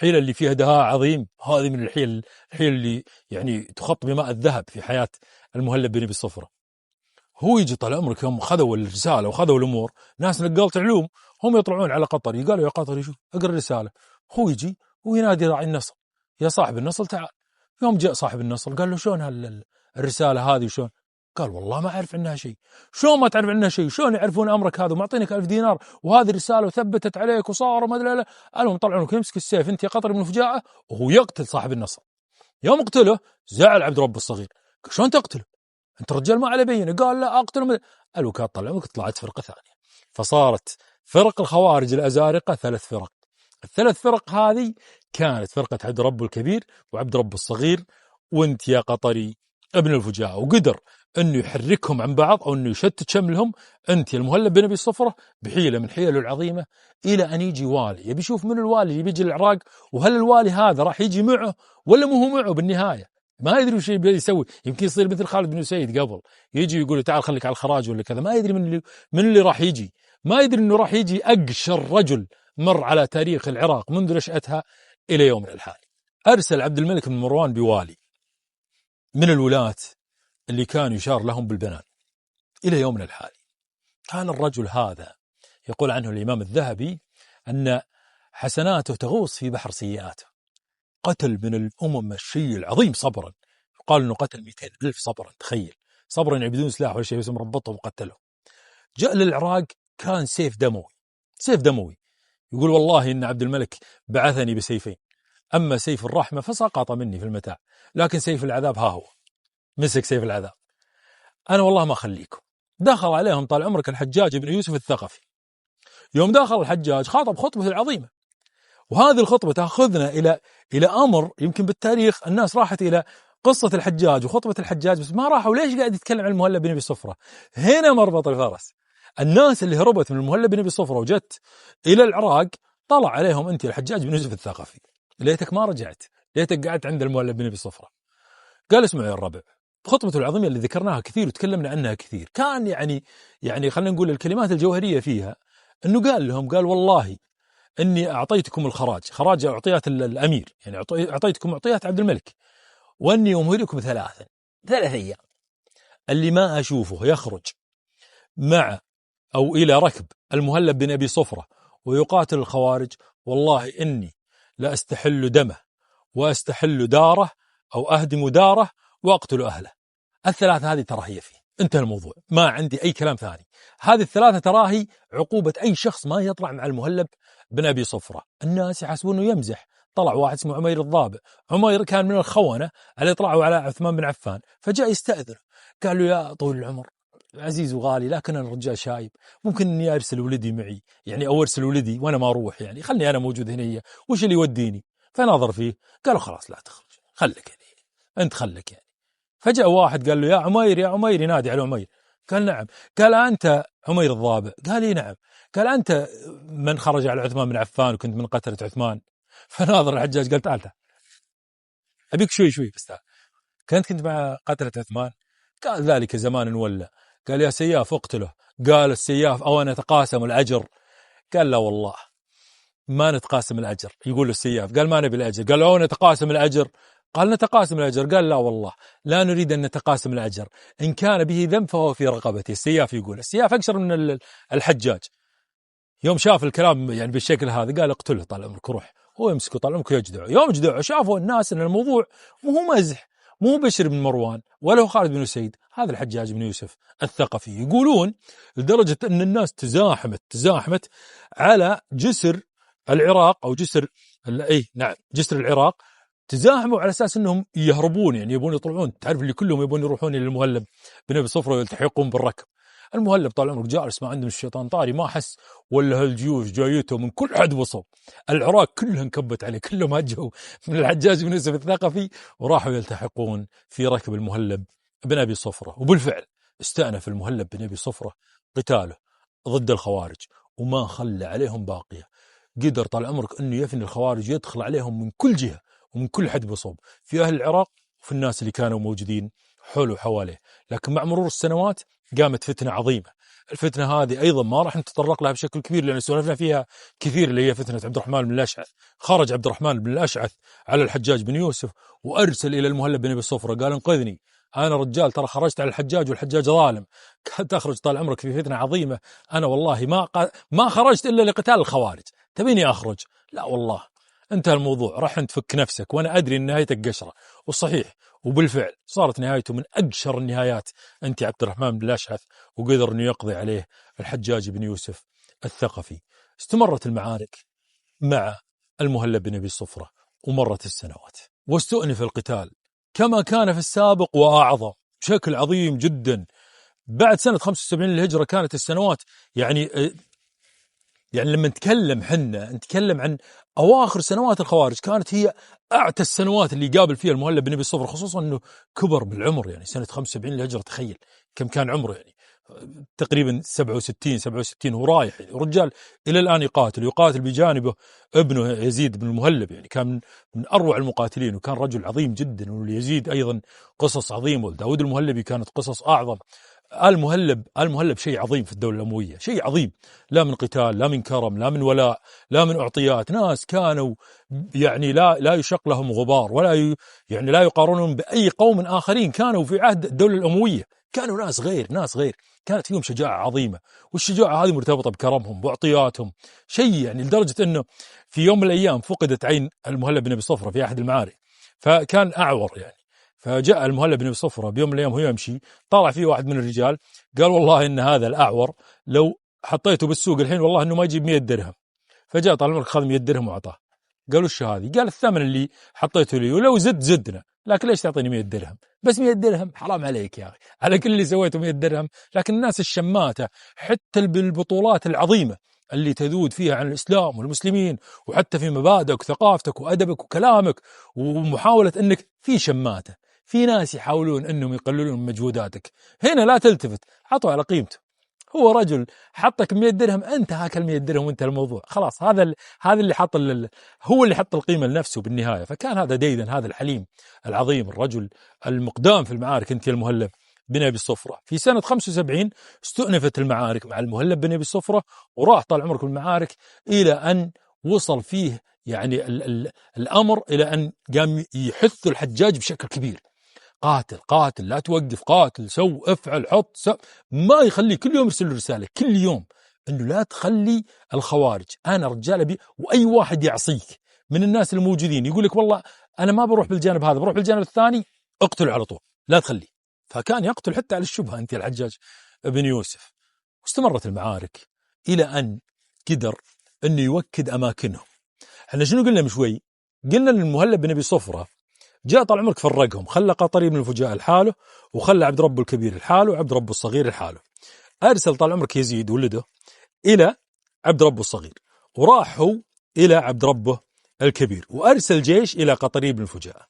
اللي فيها دهاء عظيم، هذه من الحيل اللي يعني تخط بماء الذهب في حياة المهلب بن أبي صفرة. هو يجي طال عمرك يوم خذوا الرسالة وخذوا الأمور، ناس نقالة علوم هم يطلعون على قطري، قالوا يا قطري شوف اقرأ الرسالة. هو يجي وينادي راعي النصل، يا صاحب النصل تعال. يوم جاء صاحب النصل قال له شلون الرسالة هذه وشلون؟ قال والله ما أعرف عنها شيء. شلون ما تعرف عنها شيء؟ شلون يعرفون أمرك هذا ومعطينك 1000 دينار وهذه الرسالة وثبتت عليك وصار وما أدري لا. المهم طلعوا لك يمسك السيف أنت يا قطري من الفجاعة، وهو يقتل صاحب النصل. يوم قتله زعل عبد رب الصغير، قال شلون تقتله؟ أنت رجال ما عليه بينه. قال لا أقتله. الوكالة طلع عمرك طلعت فرقة ثانية، فصارت فرق الخوارج الأزارقة 3 فرق. ال3 فرق هذه كانت فرقة عبد رب الكبير وعبد رب الصغير وانت يا قطري ابن الفجاعة. وقدر انه يحركهم عن بعض او انه يشتت شملهم انت المهلب بن ابي صفرة بحيلة من حيله العظيمة، الى ان يجي والي يبي يشوف من الوالي اللي بيجي العراق، وهل الوالي هذا راح يجي معه ولا مو هو معه بالنهاية. ما يدري وش يسوي، يمكن يصير مثل خالد بن سعيد قبل، يجي يقول تعال خليك على الخراج ولا كذا. ما يدري من اللي راح يجي، ما يدري انه راح يجي اقشر رجل مر على تاريخ العراق منذ نشأتها الى يومنا الحالي. ارسل عبد الملك بن مروان بوالي من الولاة اللي كان يشار لهم بالبنان الى يومنا الحالي. كان الرجل هذا يقول عنه الامام الذهبي ان حسناته تغوص في بحر سيئاته. قتل من الامم الشيء العظيم صبرا، يقال انه قتل 200,000 صبرا. تخيل، صبرا يعني بدون سلاح ولا شيء، بس مربطهم وقتلهم. جاء للعراق كان سيف دموي، سيف دموي. يقول والله إن عبد الملك بعثني بسيفين، أما سيف الرحمة فسقط مني في المتاع، لكن سيف العذاب ها هو. مسك سيف العذاب، أنا والله ما أخليكم. دخل عليهم طال عمرك الحجاج بن يوسف الثقفي. يوم دخل الحجاج خاطب خطبة العظيمة، وهذه الخطبة تأخذنا إلى أمر يمكن بالتاريخ الناس راحت إلى قصة الحجاج وخطبة الحجاج، بس ما راحوا ليش قاعد يتكلم عن المهلب بن أبي صفرة. هنا مربط الفرس. الناس اللي هربت من المهلب بن أبي صفرة وجت إلى العراق طلع عليهم أنت الحجاج بن يوسف الثقفي، ليتك ما رجعت، ليتك قعدت عند المهلب بن أبي صفرة. قال اسمعوا يا الربع، خطبته العظيمة اللي ذكرناها كثير وتكلمنا عنها كثير، كان يعني خلينا نقول الكلمات الجوهرية فيها أنه قال لهم، قال والله إني أعطيتكم الخراج، خراج أعطيات الأمير، يعني أعطيتكم أعطيات عبد الملك، وأني أمهلكم 3 أيام اللي ما أشوفه يخرج مع أو إلى ركب المهلب بن أبي صفرة ويقاتل الخوارج، والله إني لا أستحل دمه وأستحل داره أو أهدم داره وأقتل أهله. ال3 هذه ترى هي فيه، انتهى الموضوع، ما عندي أي كلام ثاني. هذه ال3 تراهي عقوبة أي شخص ما يطلع مع المهلب بن أبي صفرة. الناس يحسبونه يمزح. طلع واحد اسمه عمير الضابع، عمير كان من الخونة اللي طلعوا على عثمان بن عفان، فجاء يستأذن، قال له يا طويل العمر عزيز وغالي، لكن أنا رجال شايب، ممكن إني أرسل ولدي معي، يعني أو أرسل ولدي وأنا ما أروح، يعني خلني أنا موجود هنا، وش اللي يوديني؟ فنظر فيه قالوا خلاص لا تخرج، خلك يعني أنت خلك يعني. فجاء واحد قال له يا عمير يا عمير، ينادي على عمير. قال نعم. قال أنت عمير الضابع؟ قال لي نعم. قال أنت من خرج على عثمان بن عفان وكنت من قتلة عثمان؟ فناظر الحجاج قال تعال أبيك شوي بس تعال، كنت مع قتلة عثمان؟ قال ذلك زمان ولا. قال يا سياف اقتله. قال السياف أو نتقاسم الأجر؟ قال لا والله ما نتقاسم الأجر. يقول السياف قال ما نبي الأجر. قال أو نتقاسم الأجر؟ قال نتقاسم الأجر. قال لا والله لا نريد أن نتقاسم الأجر، إن كان به ذنب فهو في رقبتي. السياف يقول السياف أكثر من الحجاج. يوم شاف الكلام يعني بالشكل هذا قال اقتله طال عمرك روح. هو يمسكه طال عمرك يجدعه. يوم جدعه شافوا الناس أن الموضوع مو مزح، مو بشر بن مروان ولا هو خالد بن سعيد، هذا الحجاج بن يوسف الثقفي. يقولون لدرجة أن الناس تزاحمت على جسر العراق أو جسر نعم جسر العراق، تزاحموا على أساس أنهم يهربون، يعني يبون يطلعون. تعرف اللي كلهم يبون يروحون إلى المهلب بن أبي صفرة ويلتحقون بالركب. المهلب طال عمرك جالس ما عندهم الشيطان طاري، ما حس ولا هالجيوش جايته من كل حد وصل. العراق كلها انكبت عليه، كلهم هجوا من الحجاج بن يوسف الثقفي وراحوا يلتحقون في ركب المهلب بن أبي صفرة. وبالفعل استأنف المهلب بن أبي صفرة قتاله ضد الخوارج وما خلى عليهم باقية. قدر طال عمرك أنه يفني الخوارج، يدخل عليهم من كل جهة ومن كل حد بصوب، في أهل العراق وفي الناس اللي كانوا موجودين حوله وحواليه. لكن مع مرور السنوات قامت فتنة عظيمة. الفتنة هذه أيضا ما راح نتطرق لها بشكل كبير لأن سولفنا فيها كثير، اللي هي فتنة عبد الرحمن بن الأشعث. خرج عبد الرحمن بن الأشعث على الحجاج بن يوسف وأرسل إلى المهلب بن أبي صفرة قال انقذني، أنا رجال ترى خرجت على الحجاج والحجاج ظالم، تخرج طال عمرك في فتنة عظيمة، أنا والله ما خرجت إلا لقتال الخوارج، تبيني أخرج؟ لا والله انتهى الموضوع، راح تفك نفسك وأنا أدري أن نهايتك قشرة. والصحيح وبالفعل صارت نهايته من أقشر النهايات، أنت عبد الرحمن بن الأشعث، وقدر أنه يقضي عليه الحجاج بن يوسف الثقفي. استمرت المعارك مع المهلب بن أبي صفرة ومرت السنوات واستؤنف القتال كما كان في السابق وأعظم بشكل عظيم جدا. بعد سنة 75 للهجرة كانت السنوات يعني لما نتكلم عن أواخر سنوات الخوارج كانت هي أعتى السنوات اللي قابل فيها المهلب بن أبي صفرة، خصوصا أنه كبر بالعمر. يعني سنة 75 للهجرة تخيل كم كان عمره، يعني تقريبا 67 هو رايح، يعني رجال إلى الآن يقاتل بجانبه ابنه يزيد بن المهلب، يعني كان من أروع المقاتلين وكان رجل عظيم جدا. وليزيد أيضا قصص عظيمة، وداود المهلبي كانت قصص أعظم. المهلب شيء عظيم في الدولة الأموية، شيء عظيم، لا من قتال، لا من كرم، لا من ولاء، لا من أعطيات. ناس كانوا يعني لا يشق لهم غبار ولا يعني لا يقارنون بأي قوم آخرين كانوا في عهد الدولة الأموية. كانوا ناس غير كانت فيهم شجاعة عظيمة، والشجاعة هذه مرتبطة بكرمهم وأعطياتهم، شيء يعني لدرجة أنه في يوم من الأيام فقدت عين المهلب بن أبي صفرة في أحد المعارك، فكان أعور يعني. فجاء المهلب بن أبي صفرة بيوم من الأيام وهو يمشي، طلع فيه واحد من الرجال قال والله إن هذا الأعور لو حطيته بالسوق الحين والله إنه ما يجيب 100 درهم. فجاء طال عمرك خذ 100 درهم وأعطاه. قالوا وش هذه؟ قال الثمن اللي حطيته لي، ولو زدنا، لكن ليش تعطيني 100 درهم؟ بس 100 درهم حرام عليك يا أخي، على كل اللي سويته 100 درهم. لكن الناس الشماتة حتى بالبطولات العظيمة اللي تذود فيها عن الإسلام والمسلمين، وحتى في مبادئك وثقافتك وأدبك وكلامك ومحاولة أنك في شماتة، في ناس يحاولون أنهم يقللون من مجهوداتك. هنا لا تلتفت، حطوا على قيمته. هو رجل حطك 100 درهم، أنت هاك 100 درهم وانت الموضوع خلاص. هذا اللي حط هو اللي حط القيمة لنفسه بالنهاية. فكان هذا ديدن، هذا الحليم العظيم، الرجل المقدام في المعارك. انت المهلب بن أبي صفرة في سنة 75 استؤنفت المعارك مع المهلب بن أبي صفرة، وراح طال عمرك المعارك إلى أن وصل فيه يعني الأمر إلى أن قام يحث الحجاج بشكل كبير، قاتل لا توقف، قاتل سو افعل حط ما يخلي، كل يوم يرسل رسالة كل يوم انه لا تخلي الخوارج، انا رجال ابي، واي واحد يعصيك من الناس الموجودين يقول لك والله انا ما بروح بالجانب هذا بروح بالجانب الثاني، اقتله على طول لا تخلي. فكان يقتل حتى على الشبهة انت الحجاج بن يوسف. واستمرت المعارك الى ان قدر انه يوكد اماكنهم. احنا شنو قلنا من شوي؟ قلنا ان المهلب بن ابي صفرة جاء طال عمرك فرقهم، خلى قطري بن الفجاء لحاله، وخلى عبد ربه الكبير لحاله، وعبد ربه الصغير لحاله. أرسل طال عمرك يزيد ولده إلى عبد ربه الصغير، وراح هو إلى عبد ربه الكبير، وأرسل جيش إلى قطري بن الفجاء.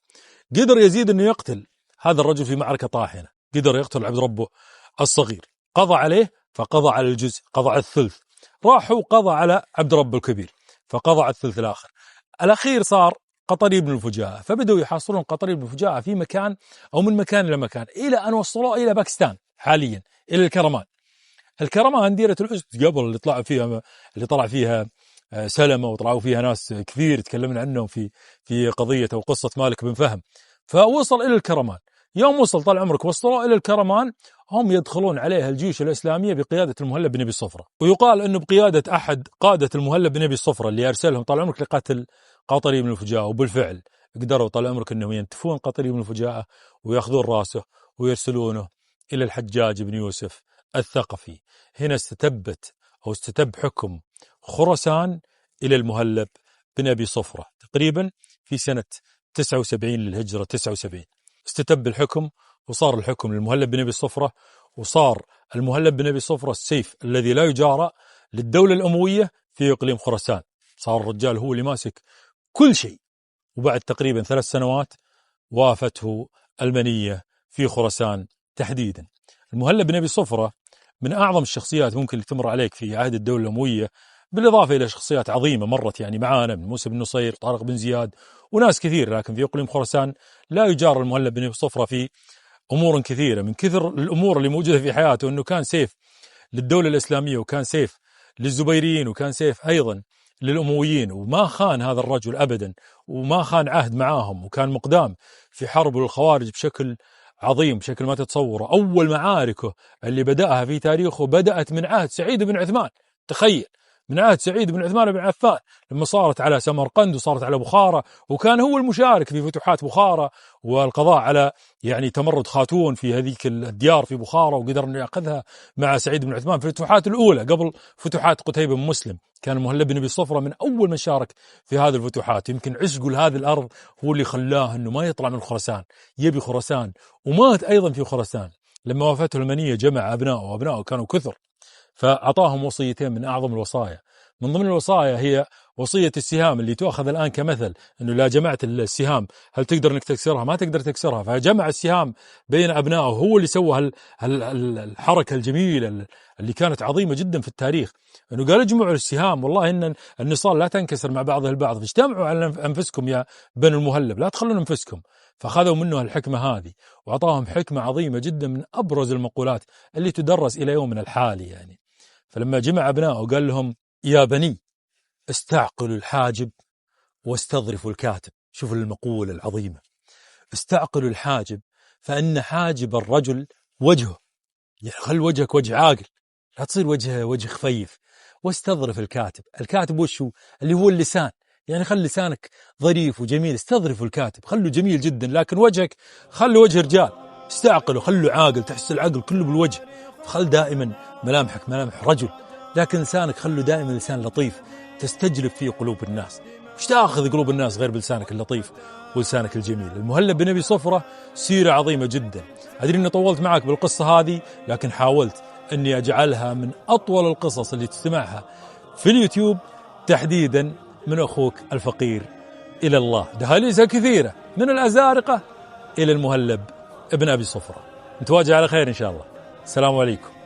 قدر يزيد أنه يقتل هذا الرجل في معركة طاحنة، قدر يقتل عبد ربه الصغير، قضى عليه فقضى على الجزء، قضى على الثلث. راح هو قضى على عبد ربه الكبير فقضى على الثلث الآخر. الأخير صار قطري بن الفجاء، فبدأوا يحاصرون قطري بن الفجاء في مكان أو من مكان إلى مكان، إلى أن وصلوا إلى باكستان حاليا إلى الكرمان. الكرمان ديرة الأسد قبل اللي طلع فيها سلمة، وطلعوا فيها ناس كثير تكلمنا عنهم في قضية أو قصة مالك بن فهم. فوصل إلى الكرمان. يوم وصل طال عمرك وصلوا إلى الكرمان، هم يدخلون عليها الجيوش الإسلامية بقيادة المهلب بن أبي الصفرة، ويقال أنه بقيادة أحد قادة المهلب بن أبي الصفرة اللي أرسلهم طال عمرك لقتل قاطري بن الفجاءة. وبالفعل قدروا طال عمرك أنهم ينتفون قاطري بن الفجاءة ويأخذون راسه ويرسلونه إلى الحجاج بن يوسف الثقفي. هنا استتب حكم خراسان إلى المهلب بن أبي صفرة تقريبا في سنة 79 للهجرة 79. استتب الحكم وصار الحكم للمهلب بن أبي صفرة، وصار المهلب بن أبي صفرة السيف الذي لا يجارى للدولة الأموية في إقليم خراسان. صار الرجال هو اللي ماسك كل شيء. وبعد تقريبا 3 سنوات وافته المنية في خراسان تحديدا. المهلب بن أبي صفرة من أعظم الشخصيات ممكن اللي تمر عليك في عهد الدولة الأموية، بالإضافة إلى شخصيات عظيمة مرت يعني معانا من موسى بن نصير، طارق بن زياد، وناس كثير. لكن في إقليم خراسان لا يجار المهلب بن أبي صفرة في أمور كثيرة. من كثر الأمور اللي موجودة في حياته أنه كان سيف للدولة الإسلامية، وكان سيف للزبيريين، وكان سيف أيضا للأمويين، وما خان هذا الرجل أبدا، وما خان عهد معاهم، وكان مقدام في حرب الخوارج بشكل عظيم، بشكل ما تتصوره. أول معاركه اللي بدأها في تاريخه بدأت من عهد سعيد بن عثمان. تخيل، من عهد سعيد بن عثمان بن عفان لما صارت على سمرقند وصارت على بخارى، وكان هو المشارك في فتوحات بخارى والقضاء على يعني تمرد خاتون في هذيك الديار في بخارى، وقدر أن يأخذها مع سعيد بن عثمان في الفتوحات الأولى قبل فتوحات قتيبة بن مسلم. كان المهلب بن أبي صفرة من أول من شارك في هذه الفتوحات. يمكن عشقه لهذه الأرض هو اللي خلاه أنه ما يطلع من خراسان، يبي خراسان، ومات أيضا في خراسان. لما وافته المنية جمع أبنائه كانوا كثر، فأعطاهم وصيتين من أعظم الوصايا. من ضمن الوصايا هي وصية السهام اللي تؤخذ الآن كمثل، أنه لا جمعت السهام هل تقدر أنك تكسرها؟ ما تقدر تكسرها. فجمع السهام بين أبنائه، هو اللي سوى الحركة الجميلة اللي كانت عظيمة جدا في التاريخ، أنه قال اجمعوا السهام، والله إن النصال لا تنكسر مع بعضها البعض، فاجتمعوا على أنفسكم يا بني المهلب، لا تخلون أنفسكم. فأخذوا منه الحكمة هذه، وأعطاهم حكمة عظيمة جدا من أبرز المقولات اللي تدرس إلى يومنا الحالي يعني. فلما جمع أبنائه قال لهم: يا بني استعقلوا الحاجب واستظرفوا الكاتب. شوفوا المقولة العظيمة، استعقلوا الحاجب، فإن حاجب الرجل وجهه، يعني خل وجهك وجه عاقل، لا تصير وجه خفيف. واستظرف الكاتب، الكاتب وشو؟ اللي هو اللسان، يعني خل لسانك ظريف وجميل. استظرفوا الكاتب، خلوا جميل جدا، لكن وجهك خلوا وجه رجال. استعقلوا، خلوا عاقل، تحس العقل كله بالوجه. خل دائما ملامحك ملامح رجل، لكن لسانك خلوا دائما لسان لطيف تستجلب فيه قلوب الناس. مش تأخذ قلوب الناس غير بلسانك اللطيف ولسانك الجميل. المهلب بن أبي صفرة سيرة عظيمة جدا. أدري أني طولت معك بالقصة هذه، لكن حاولت أني أجعلها من أطول القصص اللي تسمعها في اليوتيوب، تحديدا من أخوك الفقير إلى الله. دهاليزها كثيرة، من الأزارقة إلى المهلب ابن أبي صفرة. نتواجه على خير إن شاء الله. السلام عليكم.